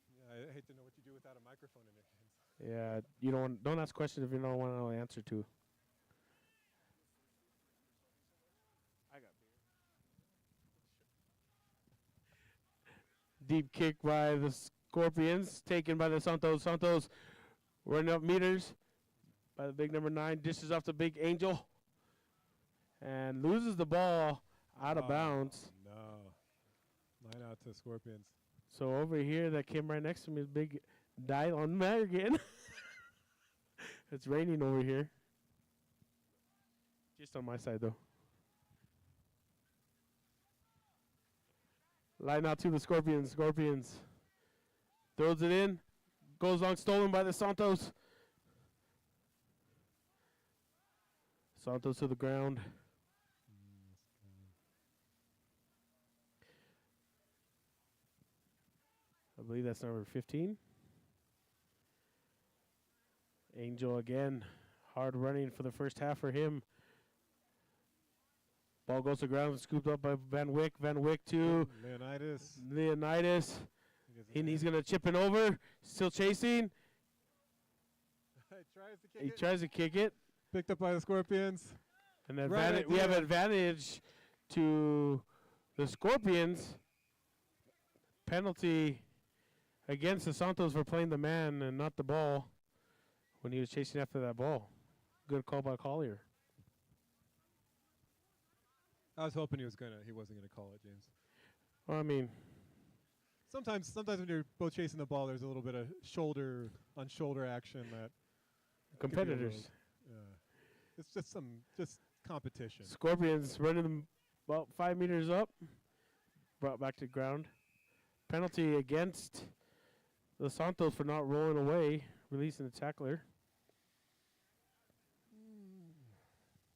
Yeah, I hate to know what you do without a microphone in your hands. Yeah, you don't ask questions if you don't want to know the answer to. I got beer. Deep kick by the Scorpions, taken by the Santos. Santos running up meters by the big number 9, dishes off the big Angel, and loses the ball out of bounds. No. Line out to Scorpions. So over here, that came right next to me is big Dylan Merrigan. It's raining over here. Just on my side, though. Line out to the Scorpions. Scorpions throws it in. Goes long, stolen by the Santos. Santos to the ground. I believe that's number 15. Angel again. Hard running for the first half for him. Ball goes to ground, scooped up by Van Wyck. Van Wyck to Leonidas. And he's going to chip it over. Still chasing. He tries to kick it. Picked up by the Scorpions. And we have advantage to the Scorpions. Penalty against the Santos for playing the man and not the ball when he was chasing after that ball. Good call by Collier. I was hoping he wasn't gonna call it, James. Well, I mean, sometimes when you're both chasing the ball, there's a little bit of shoulder on shoulder action that competitors. It's just competition. Scorpions running them about 5 meters up, brought back to ground. Penalty against the Santos for not rolling away, releasing the tackler.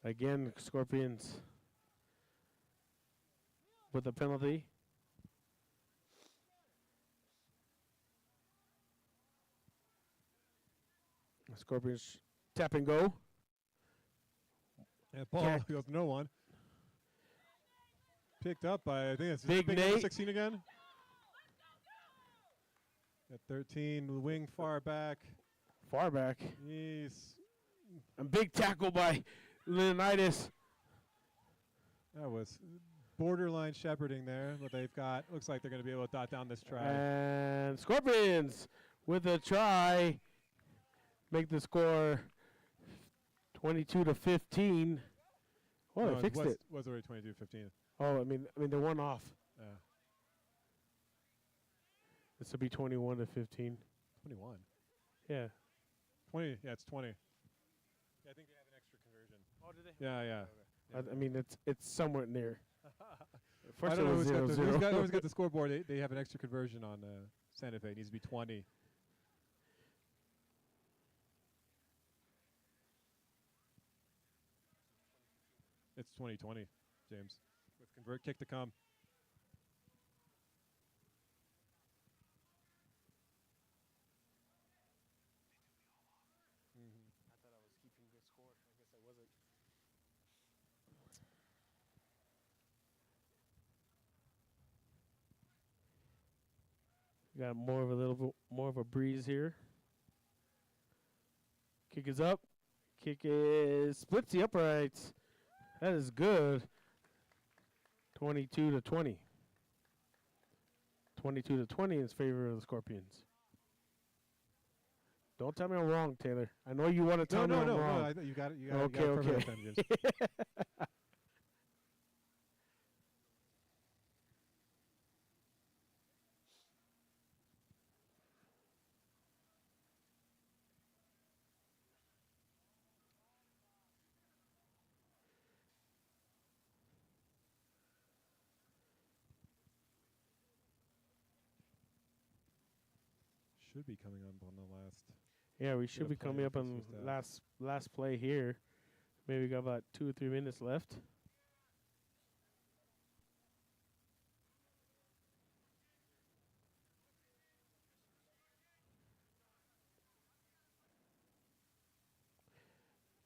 Again, Scorpions with the penalty. Scorpions tap and go. And ball goes no one. Picked up by, I think it's Big number Nate. 16 again. At 13, the wing far back. Far back. He's A big tackle by Leonidas. That was borderline shepherding there, but they've got, looks like they're going to be able to dot down this try. And Scorpions with a try. Make the score 22-15. Oh, No, they fixed it. was already 22-15. Oh, I mean, they're one off. This will be 21 to 15. 21. Yeah. 20. Yeah, it's 20. Yeah, I think they have an extra conversion. Oh, did they? Yeah, yeah. I mean, it's somewhere near. I First it don't know was who's 0-0. who's got the scoreboard. They have an extra conversion on Santa Fe. It needs to be 20. It's 2020, James. With convert kick to come. I thought I was keeping good score. I guess I wasn't. Got more of a little bit more of a breeze here. Kick is up. Kick is splits the uprights. That is good. 22 to 20. 22 to 20 in favor of the Scorpions. Don't tell me I'm wrong, Taylor. I know you want to tell me I'm wrong. I you got it. You got Okay, it. You got it okay. time, James. Should be coming up on the last. Yeah, we Get should a be play coming up for on first half. last play here. Maybe we got about 2 or 3 minutes left.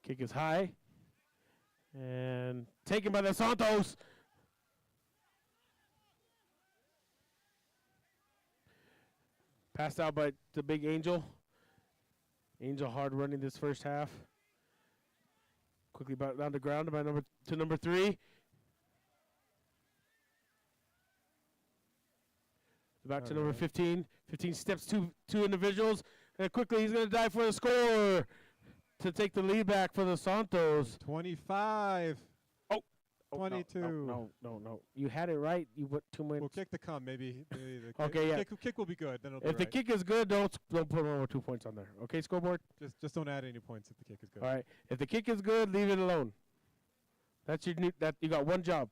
Kick is high. And taken by the Santos. Passed out by the big Angel. Angel hard running this first half. Quickly back down the ground by number 3. Back to number Alright. 15. 15 steps two individuals. And quickly he's going to dive for the score to take the lead back for the Santos. 25. Oh, 22. No. You had it right. You put 2 minutes. We'll kick to come. Maybe the Okay, yeah. kick will be good. Then it'll If be the kick is good, don't put more 2 points on there. Okay, scoreboard? just don't add any points if the kick is good. All right. If the kick is good, leave it alone. That's your that you got one job.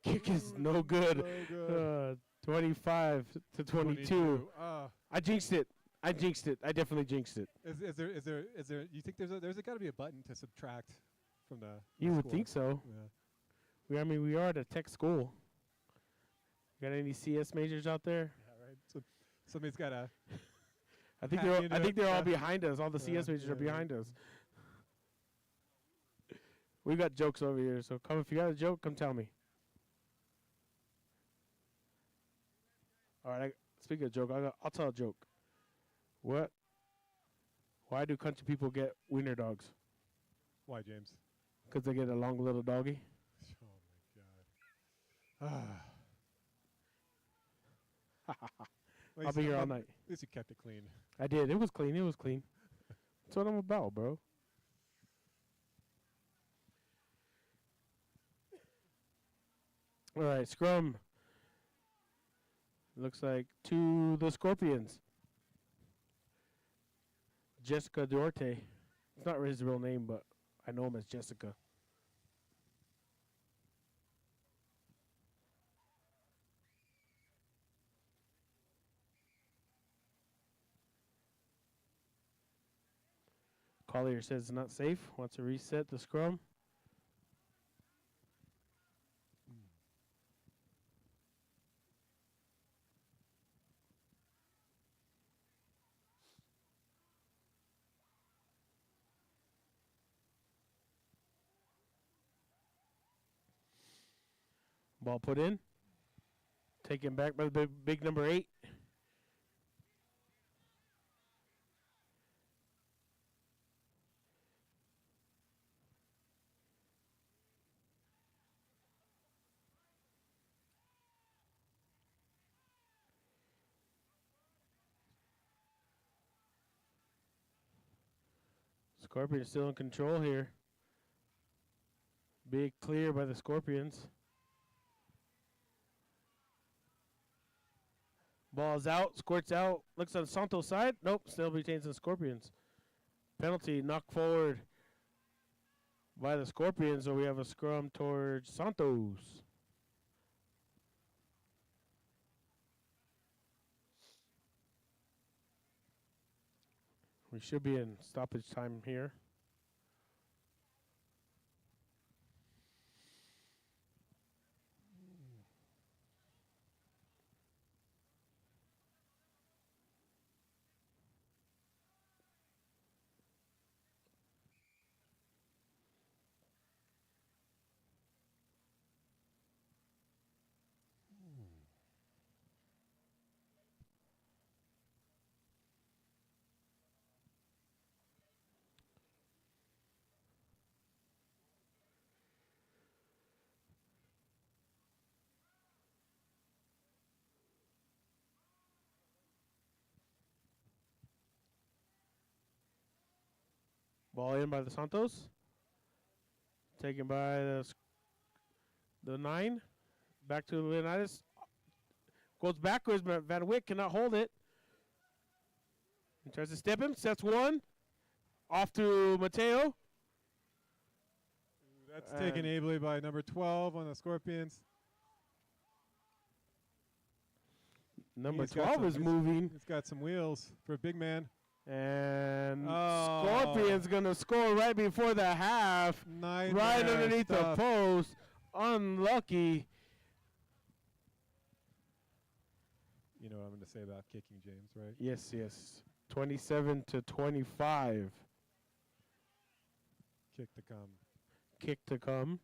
Kick is no good. No good. 25 to 22. I jinxed it. I definitely jinxed it. Is there? You think there's got to be a button to subtract from the? You would score? think so. Yeah. We are at a tech school. Got any CS majors out there? Yeah. Right. So somebody's got to. I think Hack they're into I think it, they're all yeah. behind us. All the CS majors are behind us. We got jokes over here, so come if you got a joke, come tell me. All right, speaking of joke, I'll tell a joke. What? Why do country people get wiener dogs? Why, James? 'Cause they get a long little doggy. Oh my God. Well, I'll be here all night. At least you kept it clean. I did. It was clean. That's what I'm about, bro. All right, scrum. Looks like to the Scorpions. Jessica Duarte. It's not his real name, but I know him as Jessica. Collier says it's not safe. Wants to reset the scrum. Ball put in. Taken back by the big number 8. Scorpions still in control here. Big clear by the Scorpions. Ball's out, squirts out, looks on Santos' side. Nope, still retains the Scorpions. Penalty, knock forward by the Scorpions, so we have a scrum towards Santos. We should be in stoppage time here. Ball in by the Santos. Taken by the 9. Back to Leonidas. Goes backwards, but Van Wyck cannot hold it. He tries to step him. Sets one. Off to Mateo. That's taken ably by number 12 on the Scorpions. Number He's got 12 some- is moving. He's got some wheels for a big man. And Oh. Scorpions going to score right before the half. Nightmare Right underneath stuff. the post. Unlucky. You know what I'm going to say about kicking, James, right? Yes, yes. 27-25. Kick to come. Kick to come.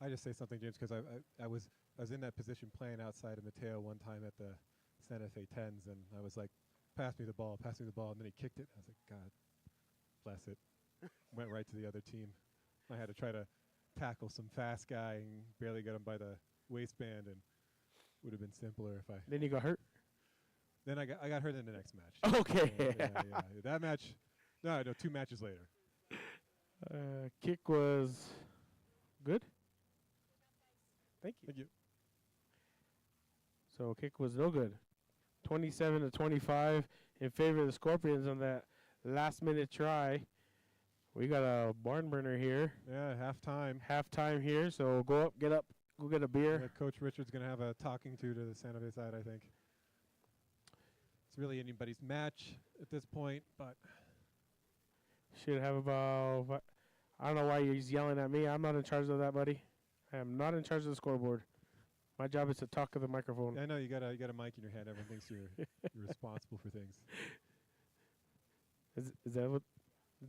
I just say something, James, because I was in that position playing outside of Mateo one time at the Santa Fe 10s, and I was like, pass me the ball, and then he kicked it. I was like, God bless it. Went right to the other team. I had to try to tackle some fast guy and barely got him by the waistband, and would have been simpler if I. Then you got hurt. Then I got hurt in the next match. Okay. Yeah. That match. No, 2 matches later. Kick was good. Thank you. Thank you. So kick was no good. 27-25 in favor of the Scorpions on that last minute try. We got a barn burner here. Yeah, halftime. Halftime here, so go up, go get a beer. Yeah, Coach Richard's going to have a talking to the Santa Fe side, I think. It's really anybody's match at this point, but Should have about, I don't know why he's yelling at me. I'm not in charge of that, buddy. I am not in charge of the scoreboard. My job is to talk to the microphone. I know you got a mic in your hand. Everyone thinks you're responsible for things. Is that what? I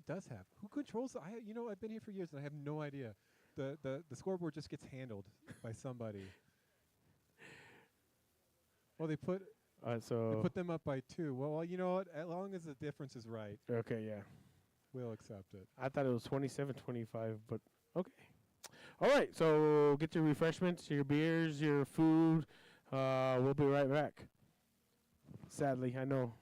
don't know who controls? I've been here for years and I have no idea. The scoreboard just gets handled by somebody. Well, they put them up by 2. Well, you know what? As long as the difference is right, Okay, yeah. we'll accept it. I thought it was 27-25, but okay. All right, so get your refreshments, your beers, your food. We'll be right back. Sadly, I know.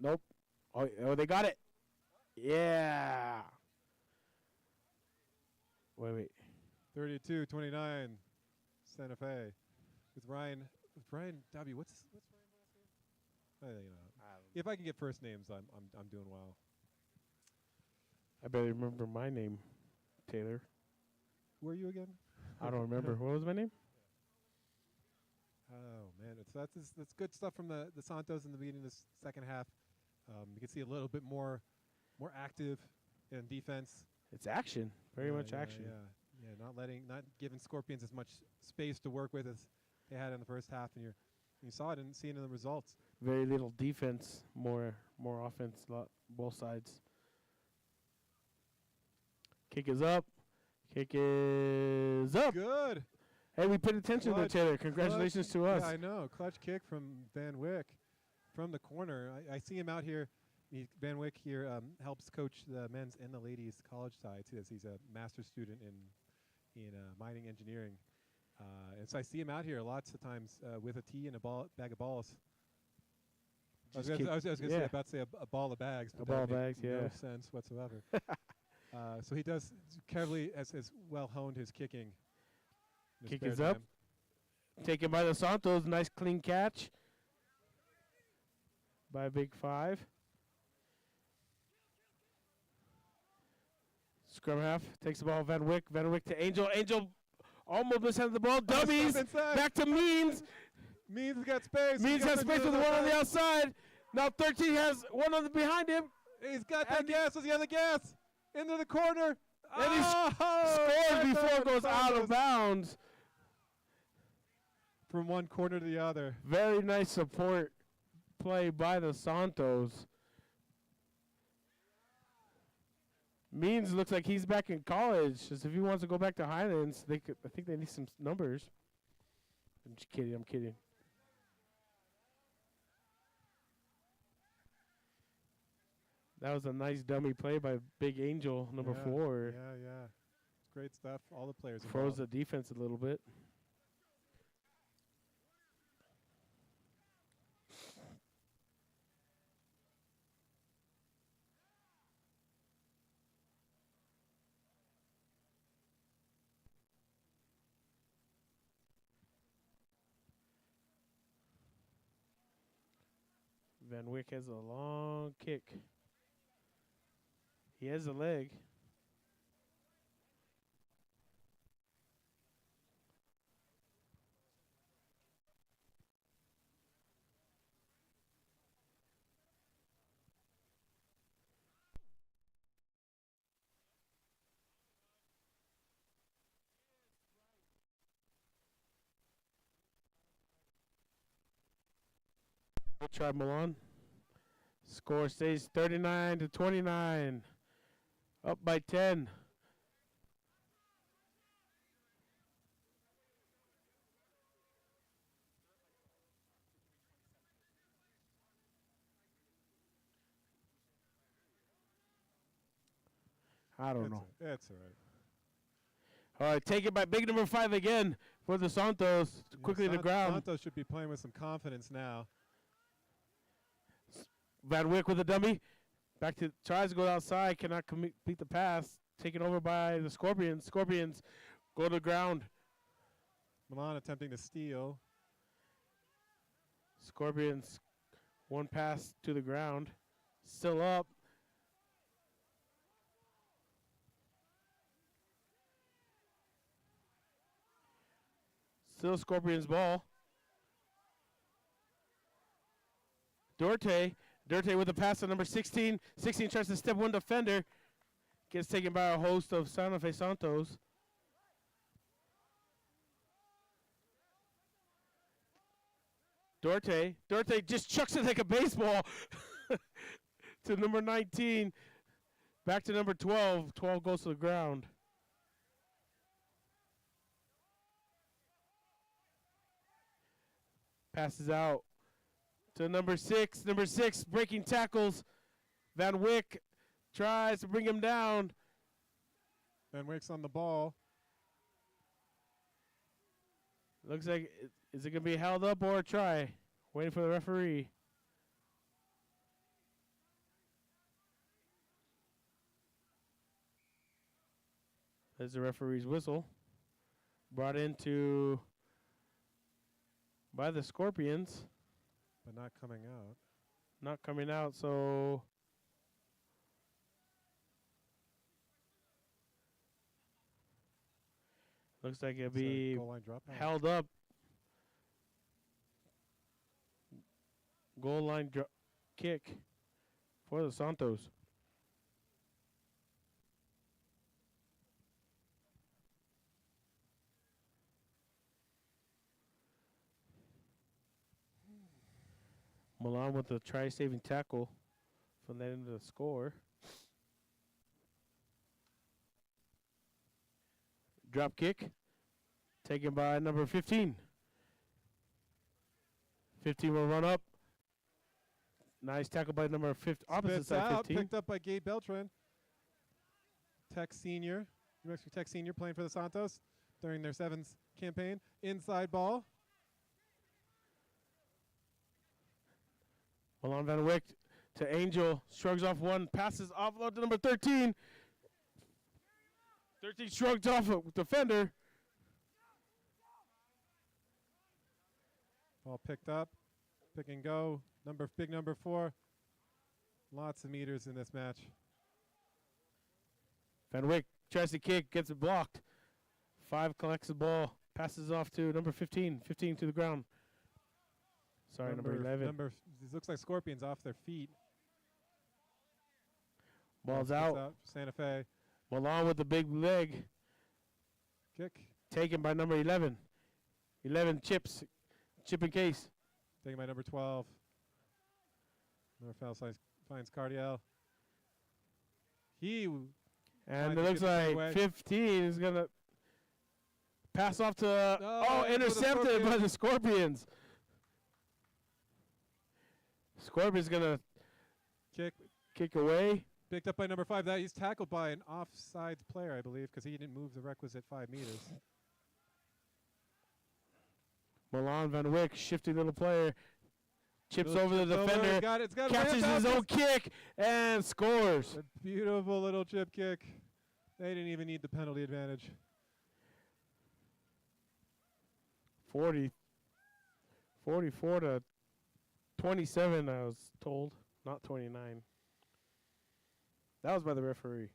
Nope. Oh, they got it. Yeah. Wait. 32-29, Santa Fe. With Ryan W. What's Ryan's last name? If I can get first names, I'm doing well. I better remember my name, Taylor. Who are you again? I don't remember. What was my name? Oh man, that's good stuff from the Santos in the beginning of this second half. You can see a little bit more active in defense. It's action. Very much action. Yeah, not giving Scorpions as much space to work with as they had in the first half, and you saw it and seeing in the results. Very little defense, more offense, both sides. Kick is up. Good. Hey, we paid attention to Taylor. Congratulations to us. Yeah, I know. Clutch kick from Van Wyck from the corner. I see him out here. Van Wyck here helps coach the men's and the ladies' college sides. He's a master's student in mining engineering. And so I see him out here lots of times with a tee and a bag of balls. I was going to say a ball of bags. But a ball of bags, no sense whatsoever. So he does carefully has well honed his kicking. Kick is up. Taken by the Santos. Nice clean catch by Big Five. Scrum half. Takes the ball. Van Wyck. Van Wyck to Angel. Angel almost mishandled the ball. Dummies. Back to Means. Means got space. Means has space with one on the outside. Now 13 has one on the behind him. He's got that gas. Does he have the gas? Into the corner. And he scores before it goes out of bounds. From one corner to the other. Very nice support play by the Santos. Means looks like he's back in college. Just if he wants to go back to Highlands, I think they need some numbers. I'm just kidding. I'm kidding. That was a nice dummy play by Big Angel, number 4. Yeah. It's great stuff. All the players Froze involved. the defense a little bit. Van Wyck has a long kick. He has a leg. We'll try Milan. Score stays 39-29. Up by 10. I don't know. That's all right. All right, take it by big number 5 again for the Santos. Quickly to the ground. Santos should be playing with some confidence now. Van Wyck with a dummy. Tries to go outside, cannot complete the pass. Taken over by the Scorpions. Scorpions go to the ground. Milan attempting to steal. Scorpions, one pass to the ground. Still up. Still Scorpions ball. Dorte with a pass to number 16. 16 tries to step one defender. Gets taken by a host of Santa Fe Santos. Dorte just chucks it like a baseball to number 19. Back to number 12. 12 goes to the ground. Passes out to number 6. Number 6 breaking tackles. Van Wyck tries to bring him down. Van Wyck's on the ball. Looks like, is it going to be held up or a try? Waiting for the referee. There's the referee's whistle. Brought into by the Scorpions. But not coming out. Not coming out, so looks like it'll It's a be goal line dropout. held up. Goal line kick for the Santos. Milan with the try-saving tackle from that end of the score. Drop kick taken by number 15. 15 will run up. Nice tackle by number 15. Opposite Spits side out, 15. picked up by Gabe Beltran. Tech Senior. New Mexico Tech Senior playing for the Santos during their sevens campaign. Inside ball. Milan Van Wyck to Angel. Shrugs off one. Passes offload to number 13. 13 shrugged off a defender. Ball picked up. Pick and go. Big number 4. Lots of meters in this match. Van Wyck tries to kick, gets it blocked. 5 collects the ball, passes off to number 15. 15 to the ground. Sorry, number 11. It looks like Scorpions off their feet. Ball's Spits out. Santa Fe. Milan with the big leg. Kick. Taken by number 11. 11 chips. Chip and case. Taken by number 12. Another foul size finds Cardiel. And Trying it to looks get the like away. 15 is going to pass off to, for the intercepted by the Scorpions. Scorpions going to kick away. Picked up by number 5. That he's tackled by an offsides player, I believe, because he didn't move the requisite 5 meters. Milan Van Wyck, shifty little player, chips Little over the chip defender, Got it. It's got catches his own kick, and scores. A beautiful little chip kick. They didn't even need the penalty advantage. 44 to 27, I was told, not 29. That was by the referee.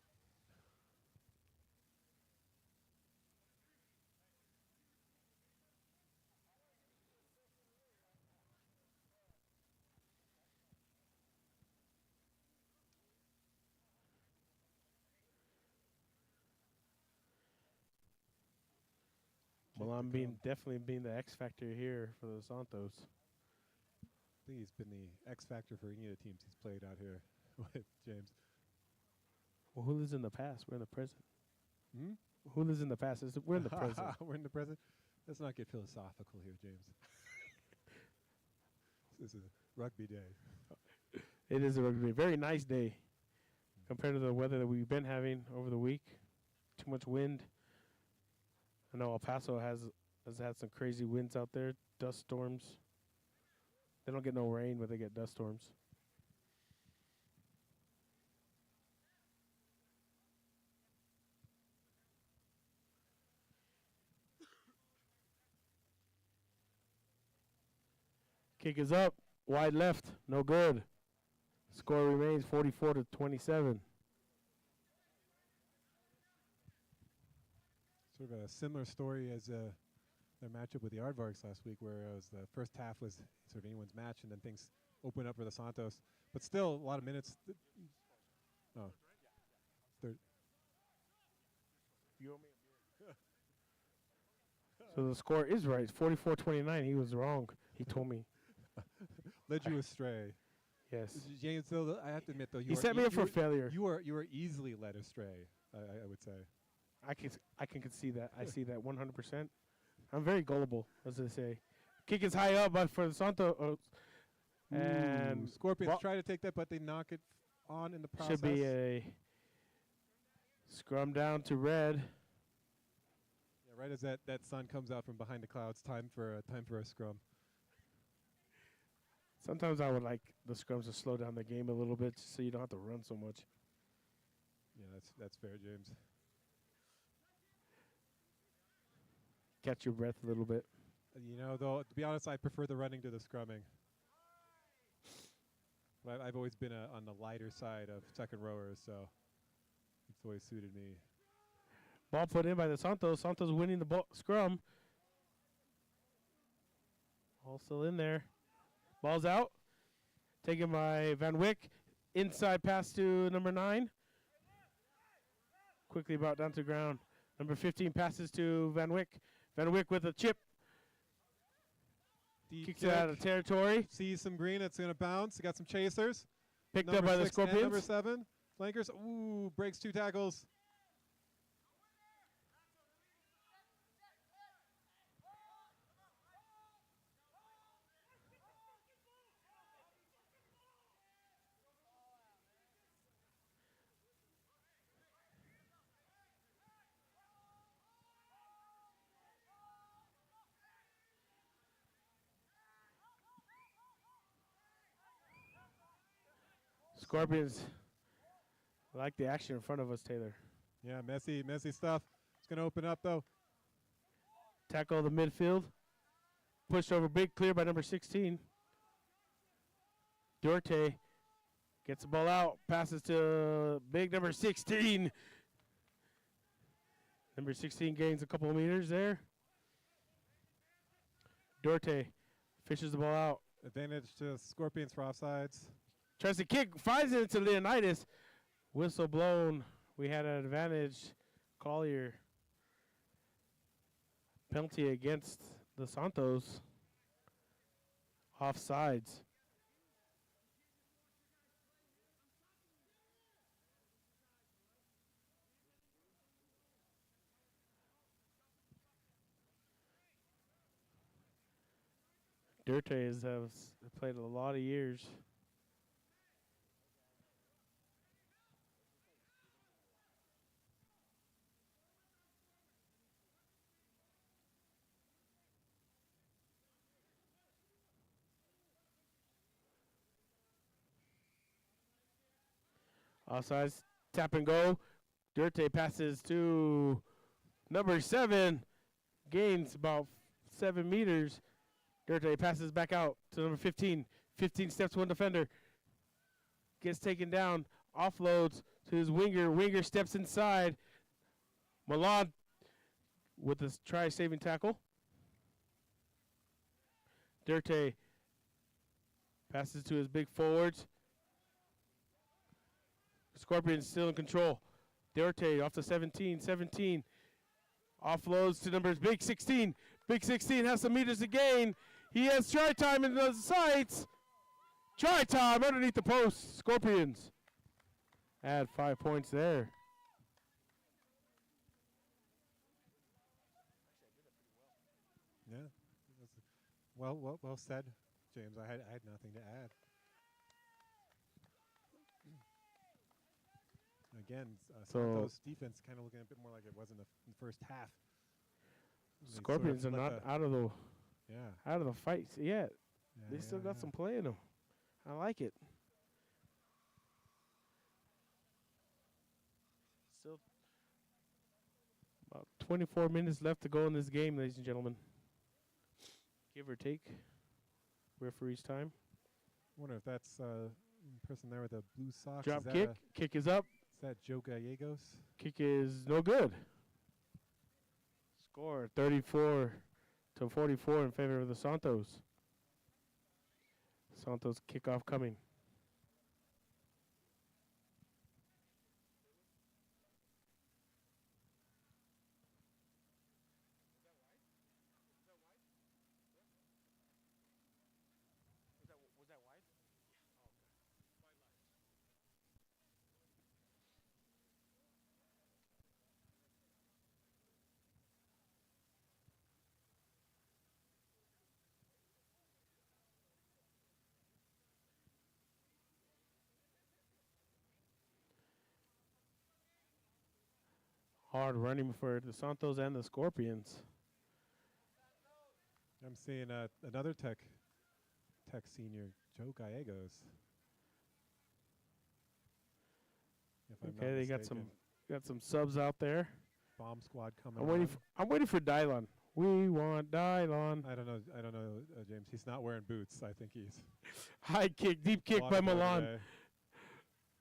Well, definitely being the X factor here for the Santos. I think he's been the X factor for any of the teams he's played out here with James. Well, who lives in the past? We're in the present. Hmm? Who lives in the past? We're in the present. We're in the present. Let's not get philosophical here, James. This is a rugby day. It is a very nice day compared to the weather that we've been having over the week. Too much wind. I know El Paso has had some crazy winds out there, dust storms. They don't get no rain, but they get dust storms. Kick is up, wide left, no good. Score remains 44 to 27. Sort of a similar story as their matchup with the Aardvarks last week, where it was the first half was sort of anyone's match, and then things open up for the Santos. But still, a lot of minutes. So the score is right. 44-29. He was wrong. He told me. Led you astray. Yes. James, though, I have to admit, though, He set me up for failure. You were easily led astray, I would say. I can see that. I see that 100%. I'm very gullible, as they say. Kick is high up, but for the Santos. And Scorpions try to take that, but they knock it on in the process. Should be a scrum down to red. Yeah, right as that sun comes out from behind the clouds, time for a scrum. Sometimes I would like the scrums to slow down the game a little bit so you don't have to run so much. Yeah, that's fair, James. catch your breath a little bit. You know, though, to be honest, I prefer the running to the scrumming. But I've always been on the lighter side of second rowers, so it's always suited me. Ball put in by the Santos. Santos winning the scrum. All still in there. Ball's out. Taken by Van Wyck. Inside pass to number 9. Quickly brought down to ground. Number 15 passes to Van Wyck. Van Wyck with a chip. Deep Kicks it out of kick. territory. Sees some green. It's going to bounce. He got some chasers. Picked up Number by the 6 and number Scorpions. 7. Flankers. Ooh, breaks 2 tackles. Scorpions like the action in front of us, Taylor. Yeah, messy stuff. It's going to open up, though. Tackle the midfield. Pushed over big, clear by number 16. Duarte gets the ball out, passes to big number 16. Number 16 gains a couple of meters there. Duarte fishes the ball out. Advantage to Scorpions for offsides. Tries to kick, finds it to Leonidas. Whistle blown. We had an advantage. Collier. Penalty against the Santos. Offsides. Duarte has played a lot of years. Offsides, tap and go. Duarte passes to number 7. Gains about 7 meters. Duarte passes back out to number 15. 15 steps one defender. Gets taken down. Offloads to his winger. Winger steps inside. Milan with a try-saving tackle. Duarte passes to his big forwards. Scorpions still in control. Duarte off the 17. 17 offloads to numbers big 16. Big 16 has some meters to gain. He has try time in the sights. Try time underneath the post. Scorpions add 5 points there. Yeah. Well said, James. I had nothing to add. Again, Santos defense kind of looking a bit more like it was in the first half. They Scorpions sort are of not let out of the yeah. out of the fights yet. Yeah, They still yeah, got yeah. some play in them. I like it. Still about 24 minutes left to go in this game, ladies and gentlemen. Give or take. Referee's time. Wonder if that's person there with the blue socks. Drop is that kick. Kick is up. Is that Joe Gallegos? Kick is no good. Score 34 to 44 in favor of the Santos. Santos kickoff coming. Hard running for the Santos and the Scorpions. I'm seeing another Tech senior, Joe Gallegos. If I'm not Okay, they mistaken. got some subs out there. Bomb squad coming. I'm waiting for Dylon. We want Dylon. I don't know, James. He's not wearing boots. I think he's High kick, deep kick by walking over Milan. today.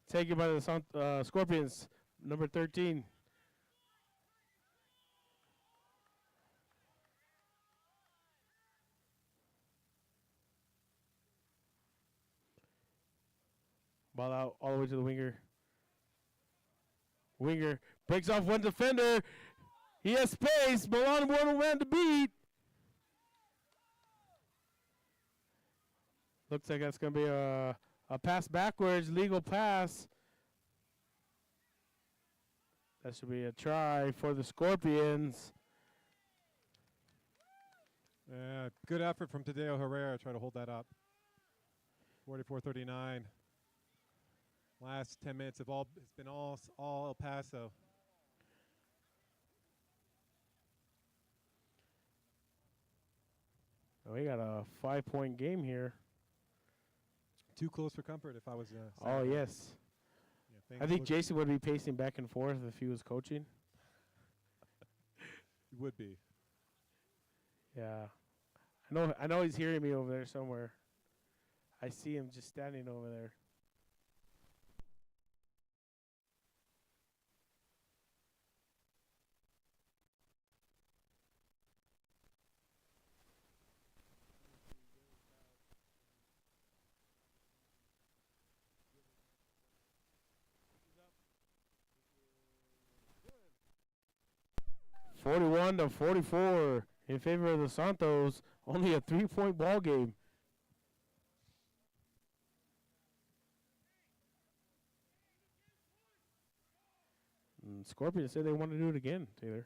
Taken by the Scorpions, number 13. Ball out all the way to the winger. Winger breaks off one defender. He has space. Milan one man to beat. Looks like that's going to be a pass backwards, legal pass. That should be a try for the Scorpions. Yeah, good effort from Tadeo Herrera. Try to hold that up. 44-39. Last 10 minutes have it's been all El Paso. We got a 5-point game here. Too close for comfort if I was Oh, yes. Yeah, I think Jason would be pacing back and forth if he was coaching. would be. Yeah. I know he's hearing me over there somewhere. I see him just standing over there. (41-44) in favor of the Santos. Only a 3-point ball game. Scorpions said they want to do it again, Taylor.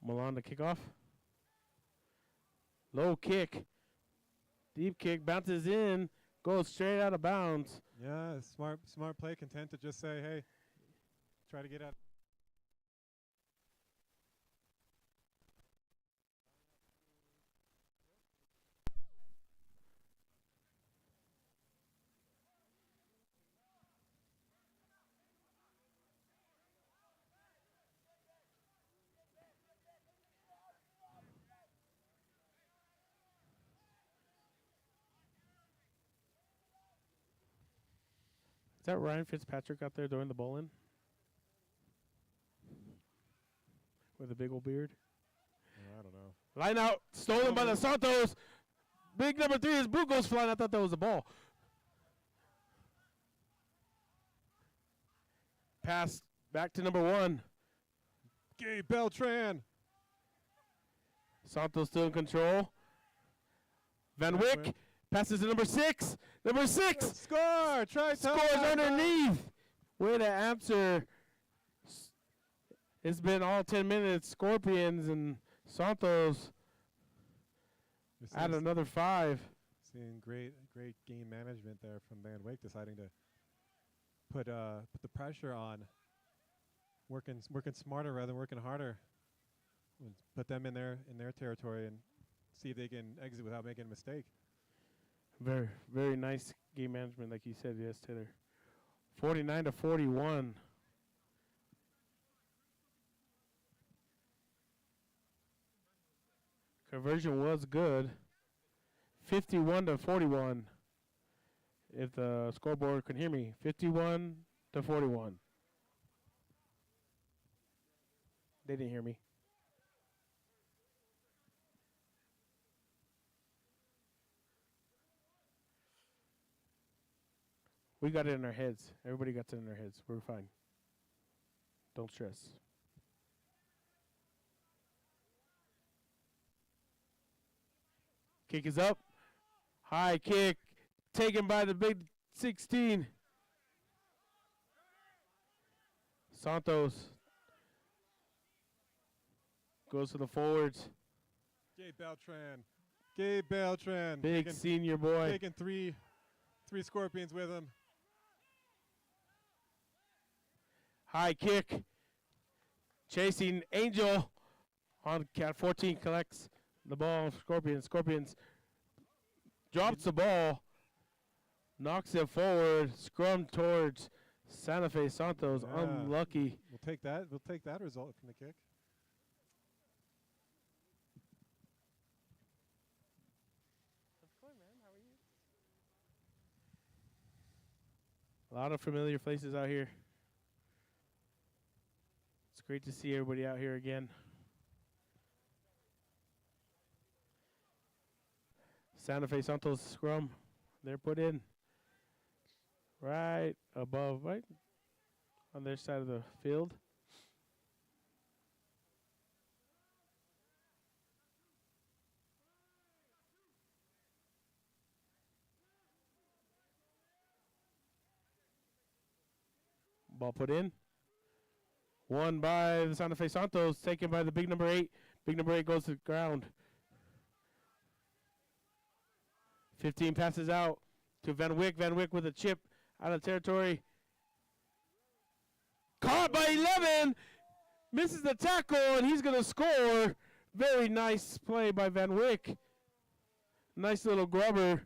Milan to kick off. Low kick. Deep kick. Bounces in. Goes straight out of bounds. Yeah, smart play. Content to just say, hey, try to get out. Is that Ryan Fitzpatrick out there doing the bowling? With a big old beard? I don't know. Line out. Stolen by the Santos. Big number 3. His boot goes flying. I thought that was a ball. Pass back to number 1. Gabe Beltran. Santos still in control. Van Wyck passes to number 6. Number 6 Score! Try scores underneath. Way to answer. It's been all 10 minutes. Scorpions and Santos add another 5. Seeing great game management there from Van Wyck, deciding to put the pressure on. Working smarter rather than working harder. Put them in their territory and see if they can exit without making a mistake. Very, very nice game management, like you said, yes, Taylor. 49-41. Conversion was good. 51-41. If the scoreboard can hear me, 51-41. They didn't hear me. We got it in our heads. Everybody got it in their heads. We're fine. Don't stress. Kick is up. High kick. Taken by the big 16. Santos goes to the forwards. Gabe Beltran Gabe Beltran. Big taking, senior boy. taking three Scorpions with him. High kick. Chasing Angel on count 14, collects the ball. Scorpions drops the ball, knocks it forward, scrum towards Santa Fe Santos. Yeah. Unlucky. We'll take that. We'll take that result from the kick. A lot of familiar faces out here. It's great to see everybody out here again. Santa Fe Santos scrum. They're put in right above, right on their side of the field. Ball put in. Won by the Santa Fe Santos, taken by the big number 8. Big number 8 goes to the ground. 15 passes out to Van Wyck. Van Wyck with a chip out of territory. Caught by 11. Misses the tackle, and he's going to score. Very nice play by Van Wyck. Nice little grubber.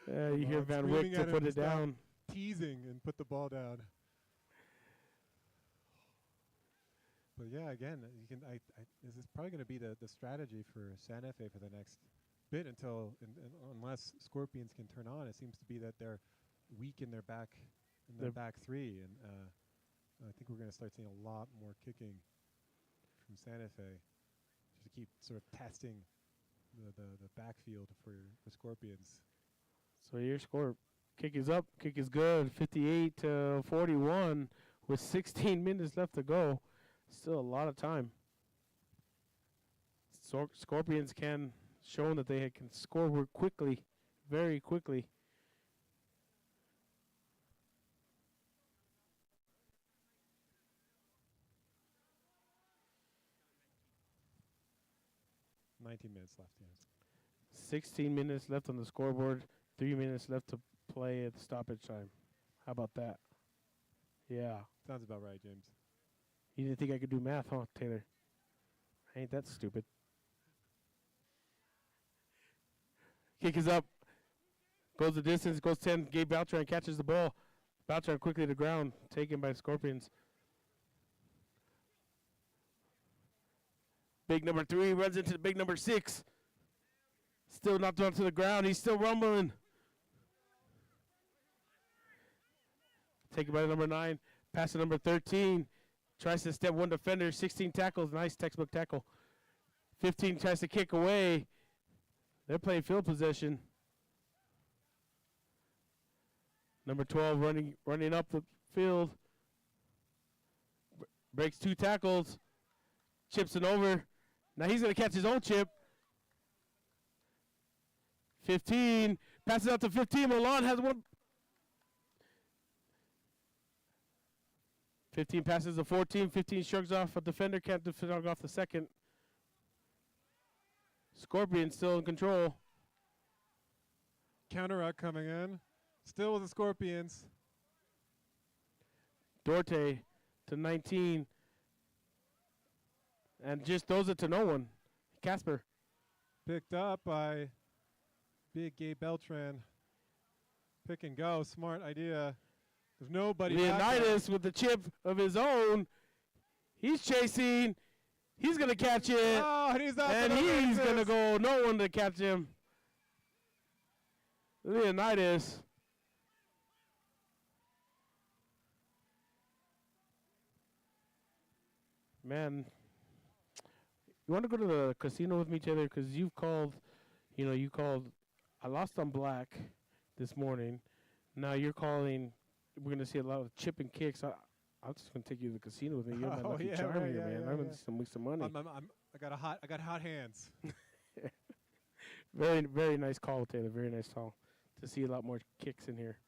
You hear Van Wyck Screaming to at him put to it stop down. Teasing and put the ball down. But yeah, again, you can. This is probably going to be the strategy for Santa Fe for the next bit unless Scorpions can turn on. It seems to be that they're weak in their back back three, and I think we're going to start seeing a lot more kicking from Santa Fe just to keep sort of testing the backfield for Scorpions. So your score, kick is up, kick is good, 58-41 with 16 minutes left to go. Still a lot of time. Scorpions can show that they can score quickly, very quickly. Minutes left, yes. 16 minutes left on the scoreboard, 3 minutes left to play at the stoppage time. How about that? Yeah. Sounds about right, James. You didn't think I could do math, huh, Taylor? Ain't that stupid. Kick is up. Goes the distance, goes 10. Gabe Beltran catches the ball. Beltran quickly to the ground, taken by Scorpions. Big number 3 runs into the big number 6. Still not down to the ground. He's still rumbling. Taken by number 9. Pass to number 13. Tries to step one defender. 16 tackles. Nice textbook tackle. 15 tries to kick away. They're playing field possession. Number 12 running up the field. Breaks 2 tackles. Chips it over. Now he's going to catch his own chip. 15. Passes out to 15. Milan has one. 15 passes to 14. 15 shrugs off a defender. Can't shrug off the second. Scorpion still in control. Counteract coming in. Still with the Scorpions. Dorte to 19. And just throws it to no one. Casper. Picked up by big Gabe Beltran. Pick and go. Smart idea. There's nobody. Leonidas with the chip of his own. He's chasing. He's going to catch it. Oh, and he's out. And he's going to go. No one to catch him. Leonidas. Man. You want to go to the casino with me, Taylor? Because you've called, you called. I lost on Black this morning. Now you're calling. We're going to see a lot of chip and kicks. I'm just going to take you to the casino with me. You're my lucky charm here, man. I'm going to make some money. I got hot hands. Very, very nice call, Taylor. Very nice call. To see a lot more kicks in here.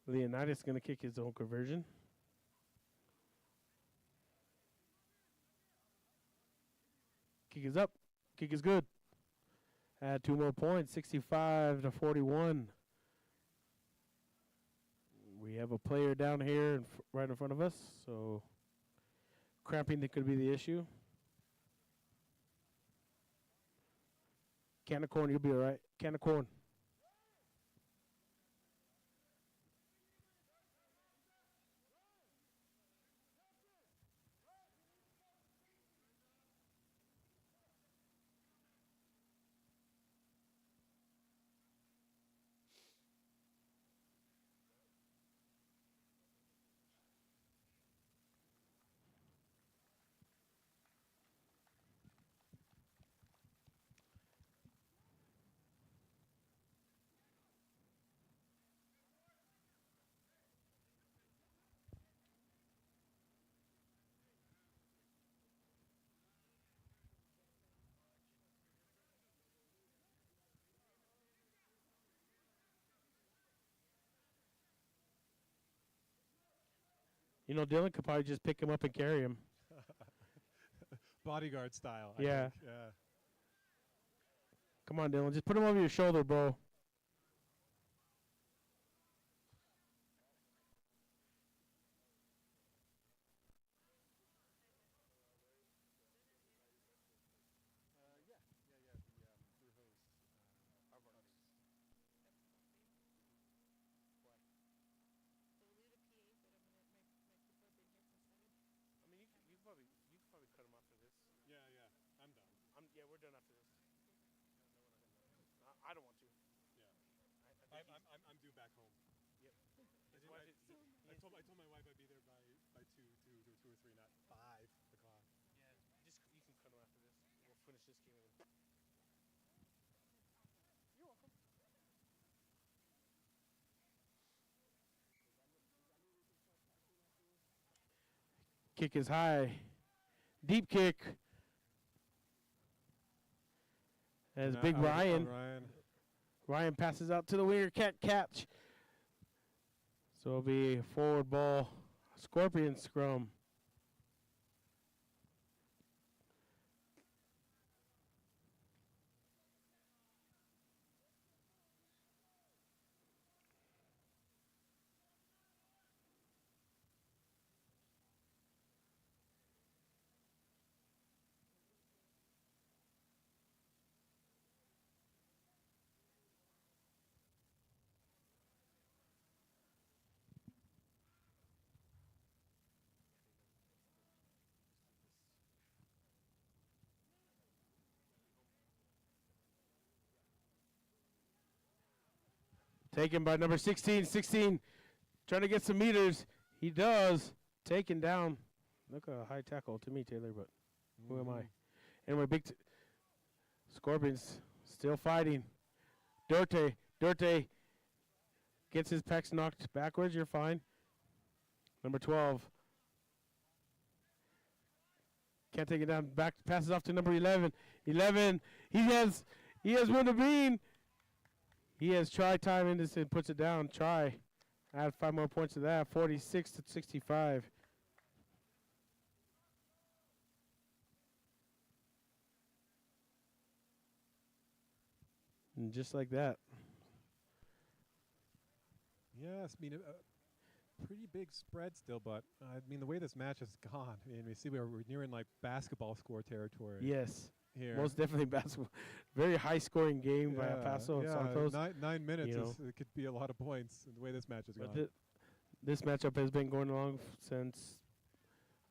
Leonidas going to kick his own conversion. Kick is up. Kick is good. Add 2 more points, 65-41. We have a player down here right in front of us, so cramping that could be the issue. Can of corn, you'll be all right. Can of corn. You know, Dylan could probably just pick him up and carry him. Bodyguard style. I Yeah. think. Yeah. Come on, Dylan. Just put him over your shoulder, bro. I mean, you could probably cut him after this. Yeah, yeah. I'm done. Yeah, we're done after this. I don't want to. Yeah. I'm due back home. Yep. I told my wife I'd be there by 2 or 3, not 5 o'clock. Yeah, just you can cut him after this. We'll finish this game. You're welcome. Kick is high. Deep kick. As Nah, Big out of the- Ryan. Ryan. Ryan passes out to the winger. Can't catch. So it'll be a forward ball. Scorpion scrum. Taken by number 16. 16 trying to get some meters. He does. Taken down. Look a high tackle to me, Taylor, but who am I? Anyway, Scorpions still fighting. Dirte gets his pecs knocked backwards. You're fine. Number 12. Can't take it down. Back passes off to number 11. 11. He has one to bean. He has try time in this and puts it down. Try. Add 5 more points to that. 46-65. And just like that. Yes, I mean, a pretty big spread still, but I mean, the way this match has gone, I mean, we see we're nearing like basketball score territory. Yes. Here. Most definitely basketball. Very high scoring game by El Paso and Santos. 9 minutes, you know. it could be a lot of points the way this match has But gone. this matchup has been going along since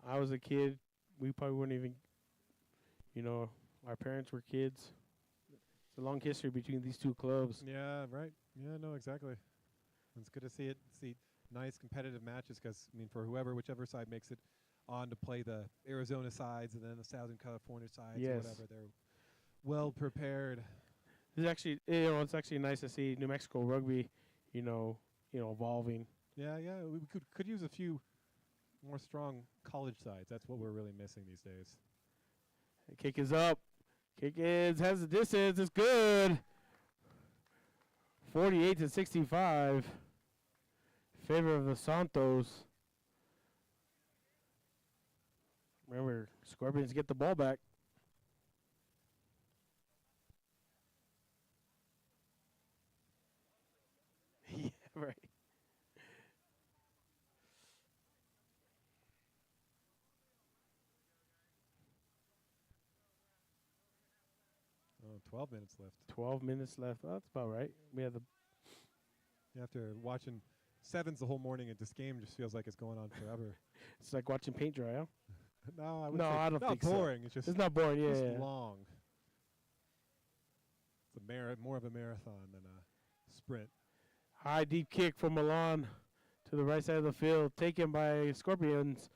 I was a kid. We probably weren't even, our parents were kids. It's a long history between these two clubs. Yeah, right. Yeah, no, exactly. It's good to see nice competitive matches because, I mean, for whichever side makes it on to play the Arizona sides and then the Southern California sides or Yes. whatever, they're well prepared. It's actually, it's actually nice to see New Mexico rugby, evolving. Yeah, we could use a few more strong college sides. That's what we're really missing these days. The kick is up. Has the distance. It's good. 48-65. favor of the Santos. Remember, Scorpions get the ball back. Yeah, right. Oh, 12 minutes left. 12 minutes left. Oh, that's about right. We have the After watching sevens the whole morning, this game just feels like it's going on forever. it's like watching paint dry, huh? No, I would No, say I don't not think so. boring. It's just It's not boring, yeah. just yeah. long. It's more of a marathon than a sprint. High deep kick from Milan to the right side of the field, taken by Scorpions.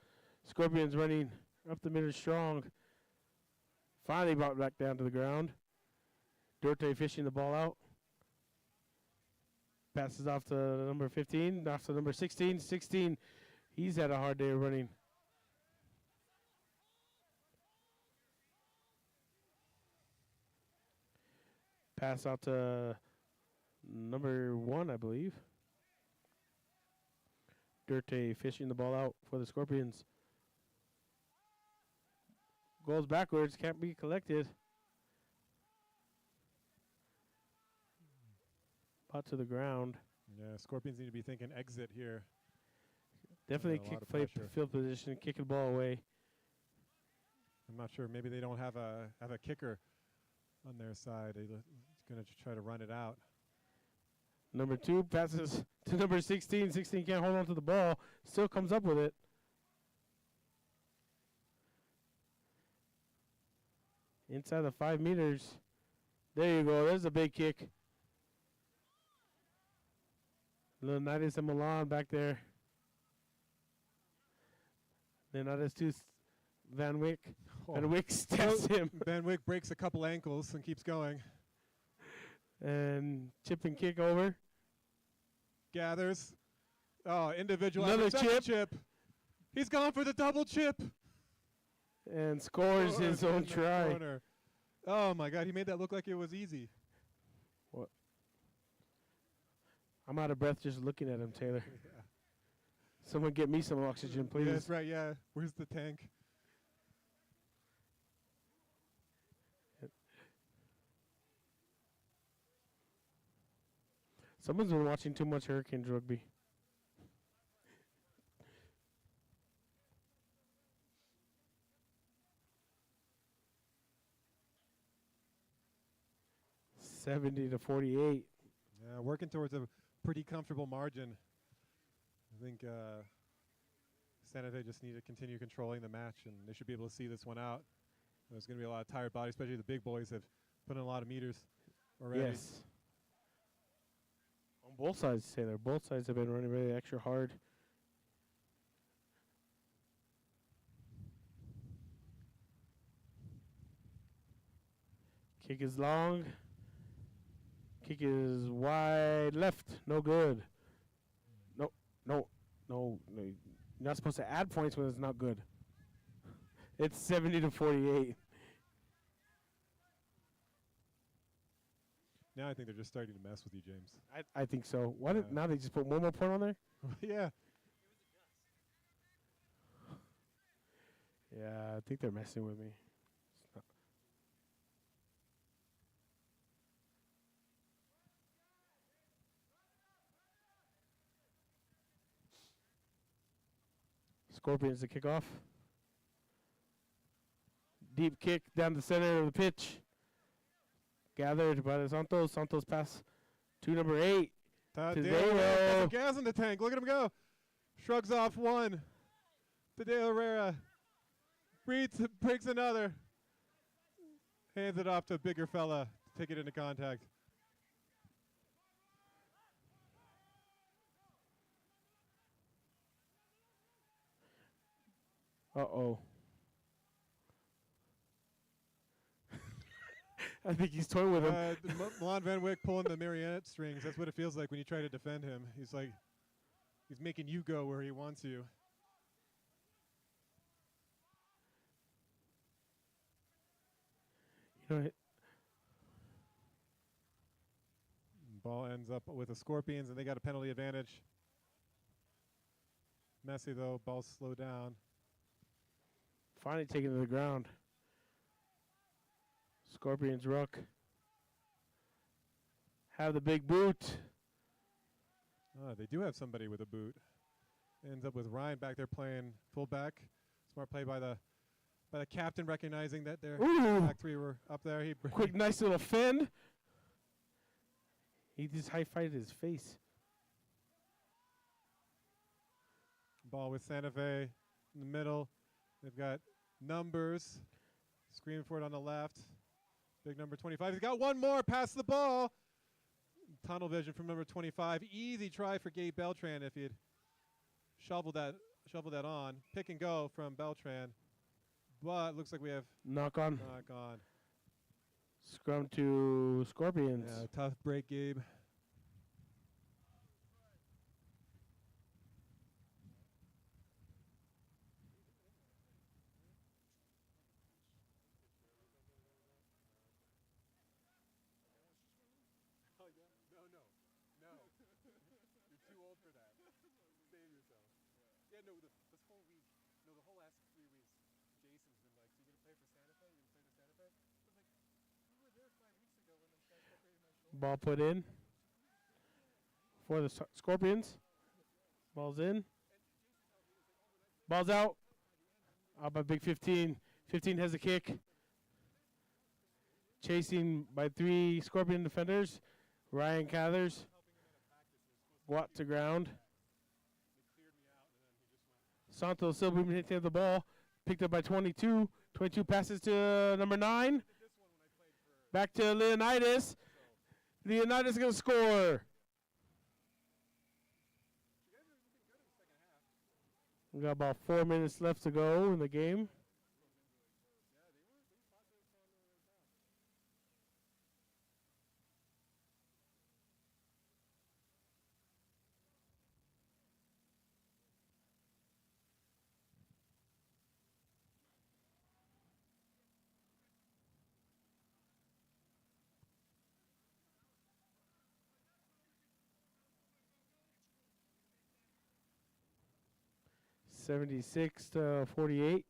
Scorpions running up the middle strong. Finally brought back down to the ground. Duarte fishing the ball out. Passes off to number 15, off to number 16. 16, he's had a hard day of running. Pass out to number 1, I believe. Duarte fishing the ball out for the Scorpions. Goes backwards, can't be collected. Out to the ground. Yeah, Scorpions need to be thinking exit here. Definitely a lot kick of play pressure. field position, kicking the ball away. I'm not sure. Maybe they don't have a kicker on their side. They're going to try to run it out. Number 2 passes to number 16. 16 can't hold on to the ball. Still comes up with it. Inside the 5 meters. There you go. There's a big kick. Leonidas and Milan back there. Leonidas to Van Wyck. Van Wyck stabs him. Van Wyck breaks a couple ankles and keeps going. And chip and kick over. Gathers. Oh, individual. Another after second chip. He's gone for the double chip. And scores his Scores own in the try. corner. Oh, my God. He made that look like it was easy. I'm out of breath just looking at him, Taylor. Yeah. Someone get me some oxygen, please. Yeah, that's right. Yeah. Where's the tank? Someone's been watching too much Hurricanes rugby. $70-48. Yeah, working towards a pretty comfortable margin. I think Santa Fe just need to continue controlling the match, and they should be able to see this one out. There's going to be a lot of tired bodies, especially the big boys have put in a lot of meters already. Yes. On both sides, Taylor. Both sides have been running really extra hard. Kick is long. Kick is wide left. No good. No. You're not supposed to add points when it's not good. It's 70-48. Now I think they're just starting to mess with you, James. I think so. Why did Yeah. now they just put one more point on there? Yeah. Yeah, I think they're messing with me. It's not- Scorpions to kick off. Deep kick down the center of the pitch. Gathered by the Santos. Santos pass to number 8. Tadeo Tadeo. got some gas in the tank. Look at him go. Shrugs off one. Tadeo Herrera breaks another. Hands it off to a bigger fella to take it into contact. Uh-oh. I think he's toying with him. Milan Van Wyck pulling the marionette strings. That's what it feels like when you try to defend him. He's making you go where he wants you. You know, Ball ends up with the Scorpions, and they got a penalty advantage. Messy though, ball slowed down. Finally taken to the ground. Scorpions ruck. Have the big boot. They do have somebody with a boot. Ends up with Ryan back there playing fullback. Smart play by the captain, recognizing that their Ooh. back three were up there. He Quick, nice little fend. He just high-fived his face. ball with Santa Fe in the middle. They've got numbers. Screaming for it on the left. Big number 25. He's got one more. Pass the ball. Tunnel vision from number 25. Easy try for Gabe Beltran if he'd shoveled that on. Pick and go from Beltran. But looks like we have Knock on. knock on. Scrum to Scorpions. Yeah, tough break, Gabe. No. You're too old for that. Save yourself. Yeah, no, this whole week, no, the whole last 3 weeks, Jason's been like, so you're going to play for Santa Fe? You're going to play for Santa Fe? I was like, we were there 5 weeks ago when this guy separated my shoulder. Ball put in for the Scorpions. Ball's in. Ball's out. Out by Big 15. 15 has a kick. Chasing by 3 Scorpion defenders. Ryan Cathers. Watt to ground. Santos still moving to the ball. Picked up by 22. 22 passes to number 9. Back to Leonidas. Leonidas going to score. We got about 4 minutes left to go in the game. $76-48.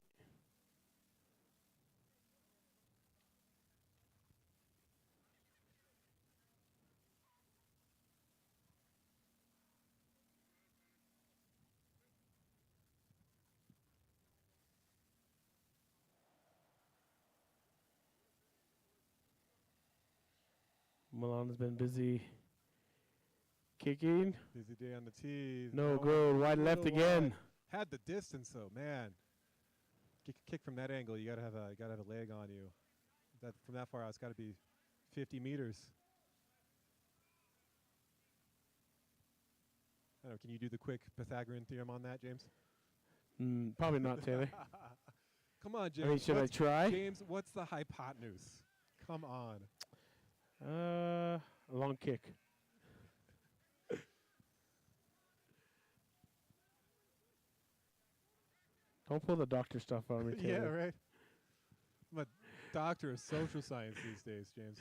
Milan's been busy kicking. Busy day on the tees. No Oh, good. Wide little left again. Had the distance though, man. Kick from that angle, you gotta have a leg on you. That from that far out, it's got to be 50 meters. I don't know, can you do the quick Pythagorean theorem on that, James? Probably not, Taylor. Come on, James. I mean, should I What's- try? James, what's the hypotenuse? Come on. A long kick. Don't pull the doctor stuff on me, Yeah, Taylor. right. I'm a doctor of social science these days, James.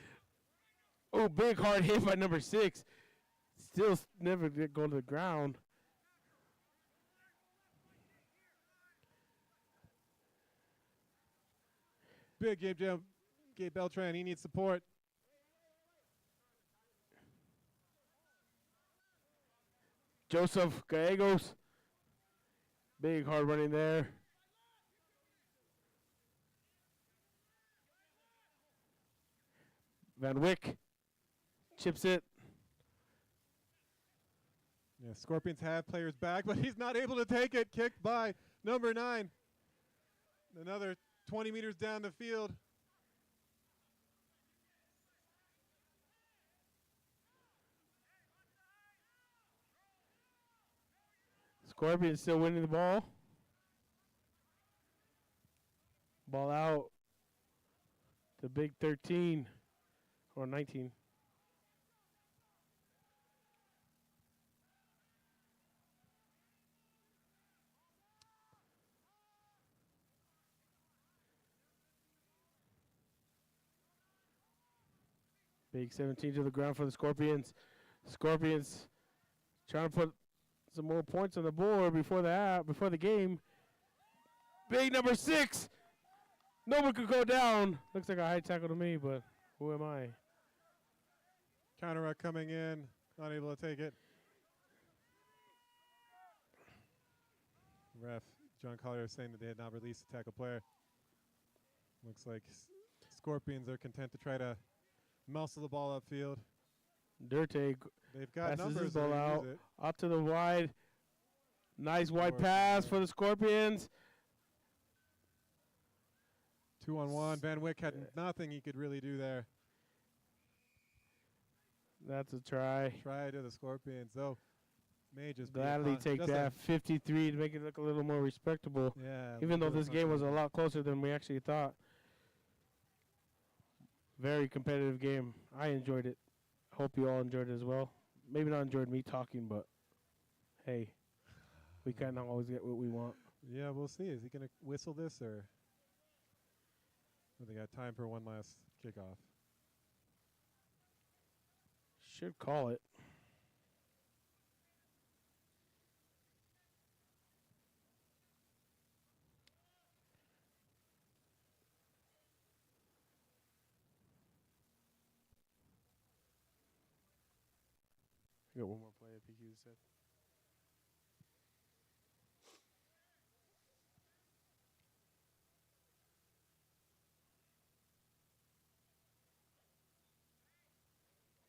Oh, big hard hit by number 6. Still never did go to the ground. Big Gabe Beltran, he needs support. Joseph Gallegos. Big hard running there. Van Wyck chips it. Yeah, Scorpions have players back, but he's not able to take it. Kicked by number 9. Another 20 meters down the field. Scorpions still winning the ball. Ball out. The big 13 or 19. Big 17 to the ground for the Scorpions. Scorpions trying to put some more points on the board before the game. Big number 6. No one could go down. Looks like a high tackle to me, but who am I? Counter ruck coming in, not able to take it. Ref John Collier saying that they had not released the tackle player. Looks like Scorpions are content to try to muscle the ball upfield. Dirte They've got passes numbers his ball to out, use it. out to the wide. Nice wide Forward pass player. for the Scorpions. 2-on-1. Van Wyck had nothing he could really do there. That's a try. Try to the Scorpions, though. May just Gladly be take just that 53 to make it look a little more respectable. Yeah. Even though little this game was a something. lot closer than we actually thought. Very competitive game. I enjoyed it. Hope you all enjoyed it as well. Maybe not enjoyed me talking, but hey, we can't always get what we want. Yeah, we'll see. Is he going to whistle this or? They got time for one last kickoff. Should call it. I got one more play at PQ said.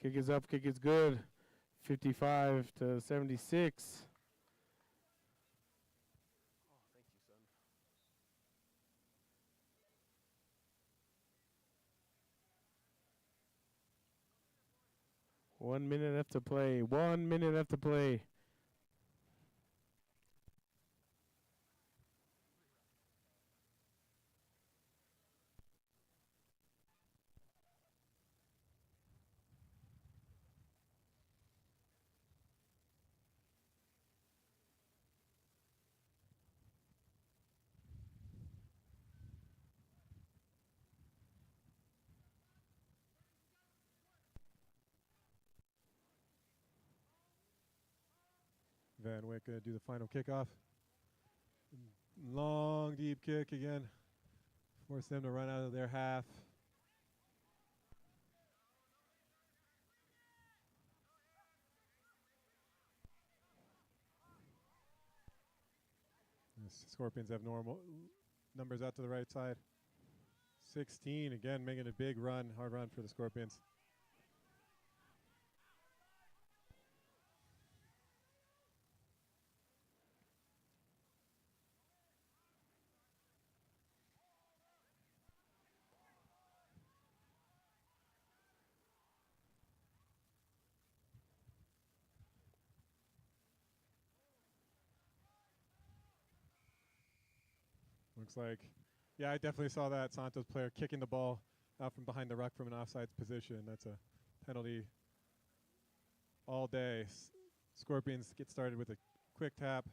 Kick is up, kick is good. 55 to 76. Oh, thank you, son. 1 minute left to play. 1 minute left to play. Van Wyck going to do the final kickoff. Long, deep kick again. Force them to run out of their half. Scorpions have normal numbers out to the right side. 16, again, making a big run, hard run for the Scorpions. Looks like, yeah, I definitely saw that Santos player kicking the ball out from behind the ruck from an offsides position. That's a penalty all day. Scorpions get started with a quick tap.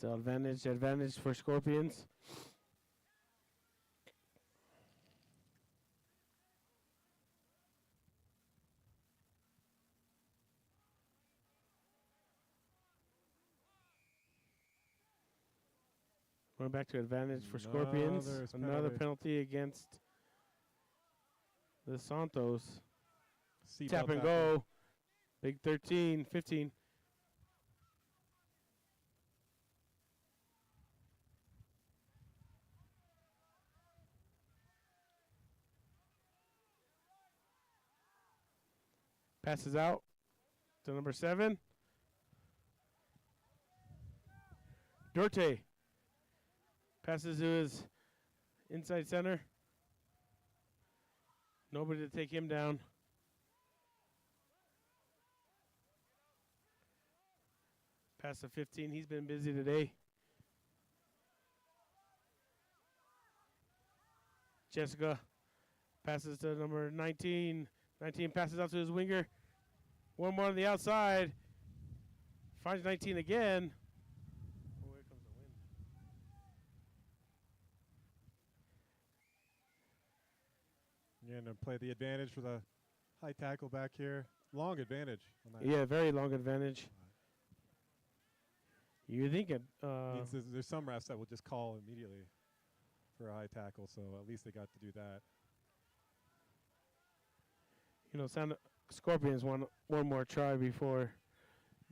So advantage for Scorpions. Going back to advantage for Scorpions. Another penalty against the Santos. Tap and go. Big 13, 15. Passes out to number 7. Dorte passes to his inside center. Nobody to take him down. Pass to 15. He's been busy today. Jessica passes to number 19. 19 passes out to his winger. One more on the outside. Finds 19 again. Oh, here comes the wind. Again, to play the advantage for the high tackle back here. long advantage. On that. Yeah, very long advantage. You're thinking, Means there's some refs that will just call immediately for a high tackle, so at least they got to do that. you know, Scorpions want one more try before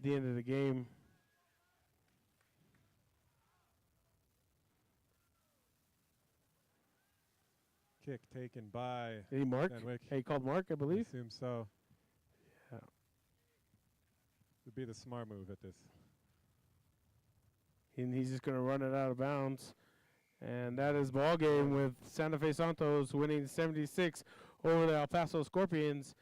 the end of the game. Kick taken by Did he mark? Fenwick. He called mark, I I believe. assume so. Yeah. Would be the smart move at this. And he's just going to run it out of bounds. And that is ball game with Santa Fe Santos winning 76 over the El Paso Scorpions.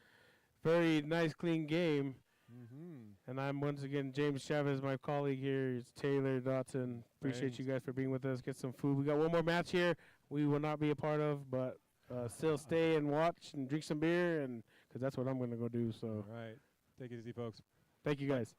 Very nice, clean game. Mm-hmm. And I'm once again James Chavez, my colleague here. It's Taylor Dotson. Appreciate Thanks. you guys for being with us. Get some food. We got one more match here we will not be a part of, but still stay and watch and drink some beer, and because that's what I'm going to go do. So All right. Take it easy, folks. thank you guys.